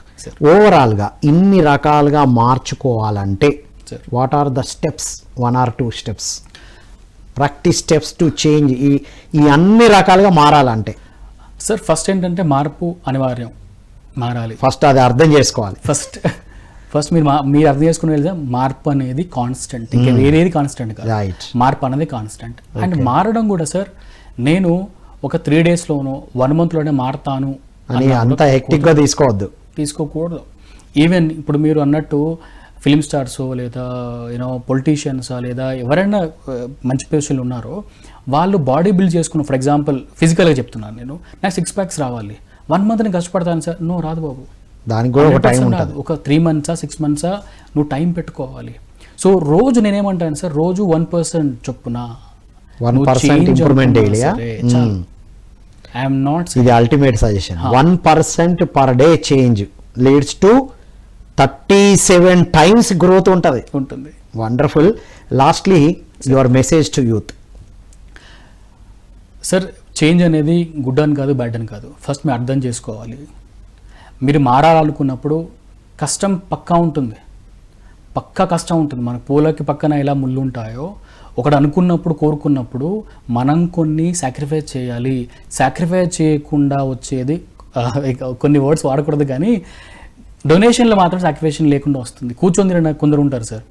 ఓవరాల్గా ఇన్ని రకాలుగా మార్చుకోవాలంటే what are the steps, 1 or 2 steps, practice steps to change, ఈ అన్ని రకాలుగా మారాలంటే? సార్ ఫస్ట్ ఏంటంటే మార్పు అనివార్యం, మారాలి. ఫస్ట్ అది అర్థం చేసుకోవాలి. ఫస్ట్ మీరు అర్థం చేసుకుని వెళ్తే మార్పు అనేది కాన్స్టెంట్, ఇంకా వేరేది కాన్స్టెంట్ కాదు. మార్పు అనేది కాన్స్టెంట్. అండ్ మారడం కూడా సార్, నేను ఒక 3 daysలోనో 1 monthలోనే మారుతాను అని అంత హెక్టిక్గా తీసుకోకూడదు. ఈవెన్ ఇప్పుడు మీరు అన్నట్టు ఫిలిం స్టార్స్ లేదా పొలిటీషియన్స్ లేదా ఎవరైనా మంచి పొజిషన్లు ఉన్నారో, వాళ్ళు బాడీ బిల్డ్ చేసుకున్న, ఫర్ ఎగ్జాంపుల్ ఫిజికల్గా చెప్తున్నాను నేను, నాకు 6 packs రావాలి, 1 month నేను కష్టపడతాను సార్, నో రాదు బాబు. దానికి కూడా ఒక టైం 100% ఉంటుంది. ఒక 3 months 6 months నువ్వు టైం పెట్టుకోవాలి. సో రోజు నేనేమంటాను సార్, రోజు 1% చొప్పున 1% ఇంప్రూవ్మెంట్ డైలీయా? ఐఎమ్ నాట్ ఇది ultimate suggestion. 1% per day change leads to 37 times growth ఉంటుంది. ఉంటుంది. Wonderful. Lastly your message to youth. Sir change అనేది గుడ్ అని కాదు, బ్యాడ్ అని కాదు. ఫస్ట్ మీరు అర్థం చేసుకోవాలి. మీరు మారాలనుకున్నప్పుడు కష్టం పక్కా ఉంటుంది, పక్కా కష్టం ఉంటుంది. మన పూలకి పక్కన ఎలా ముళ్ళు ఉంటాయో, ఒకటి అనుకున్నప్పుడు కోరుకున్నప్పుడు మనం కొన్ని సాక్రిఫైస్ చేయాలి. సాక్రిఫైస్ చేయకుండా వచ్చేది కొన్ని వర్డ్స్ వాడకూడదు కానీ డొనేషన్లో మాత్రం సాక్రిఫైషన్ లేకుండా వస్తుంది. కూర్చొని తిన కొందరు ఉంటారు సార్,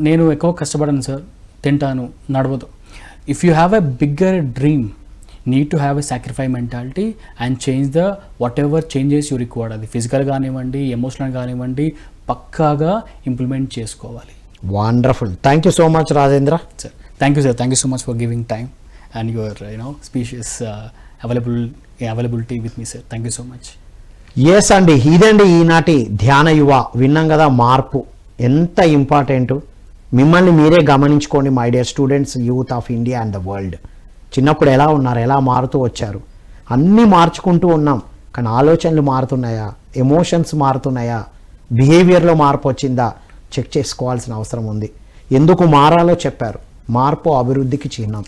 నేను ఎక్కువ కష్టపడను సార్, తింటాను, నడవదు. If you have a bigger dream, need to have a sacrifice mentality and change the whatever changes you required. అది ఫిజికల్ కానివ్వండి, ఎమోషనల్ కానివ్వండి, పక్కాగా ఇంప్లిమెంట్ చేసుకోవాలి. Wonderful. Thank you so much Rajendra. Sir thank you sir, thank you so much for giving time and your specious availability with me sir. Thank you so much. Yes అండి, ఇదండి ఈనాటి ధ్యాన యువ. విన్నాం కదా, మార్పు ఎంత ఇంపార్టెంట్. మిమ్మల్ని మీరే గమనించుకోండి my dear students, youth of India and the world. చిన్నప్పుడు ఎలా ఉన్నారు, ఎలా మారుతూ వచ్చారు, అన్నీ మార్చుకుంటూ ఉన్నాం. కానీ ఆలోచనలు మారుతున్నాయా, ఎమోషన్స్ మారుతున్నాయా, బిహేవియర్లో మార్పు వచ్చిందా చెక్ చేసుకోవాల్సిన అవసరం ఉంది. ఎందుకు మారాలో చెప్పారు. మార్పు అభివృద్ధికి చిహ్నం.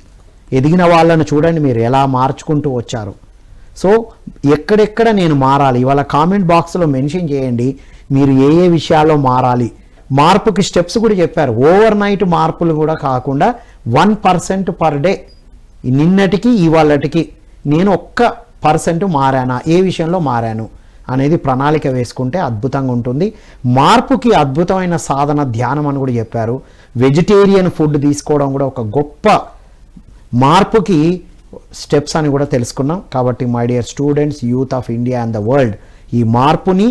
ఎదిగిన వాళ్ళను చూడండి మీరు ఎలా మార్చుకుంటూ వచ్చారు. సో ఎక్కడెక్కడ నేను మారాలి, ఇవాళ కామెంట్ బాక్స్లో మెన్షన్ చేయండి మీరు ఏ ఏ విషయాల్లో మారాలి. మార్పుకి స్టెప్స్ కూడా చెప్పారు. ఓవర్ నైట్ మార్పులు కూడా కాకుండా 1% పర్ డే. నిన్నటికి ఇవాళటికి నేను 1% మారానా, ఏ విషయంలో మారాను అనేది ప్రణాళిక వేసుకుంటే అద్భుతంగా ఉంటుంది. మార్పుకి అద్భుతమైన సాధన ధ్యానం అని కూడా చెప్పారు. వెజిటేరియన్ ఫుడ్ తీసుకోవడం కూడా ఒక గొప్ప మార్పుకి స్టెప్స్ అని కూడా తెలుసుకున్నాం. కాబట్టి my dear students, youth of India and the world, ఈ మార్పుని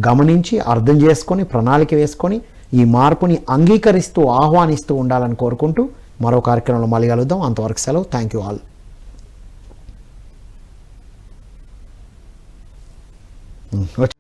గమనించి అర్థం చేసుకొని ప్రణాళిక వేసుకొని ఈ మార్పుని అంగీకరిస్తూ ఆహ్వానిస్తూ ఉండాలని కోరుకుంటూ మరో కార్యక్రమంలో మళ్ళీ కలుద్దాం. అంతవరకు సెలవు. Thank you all. వచ్చి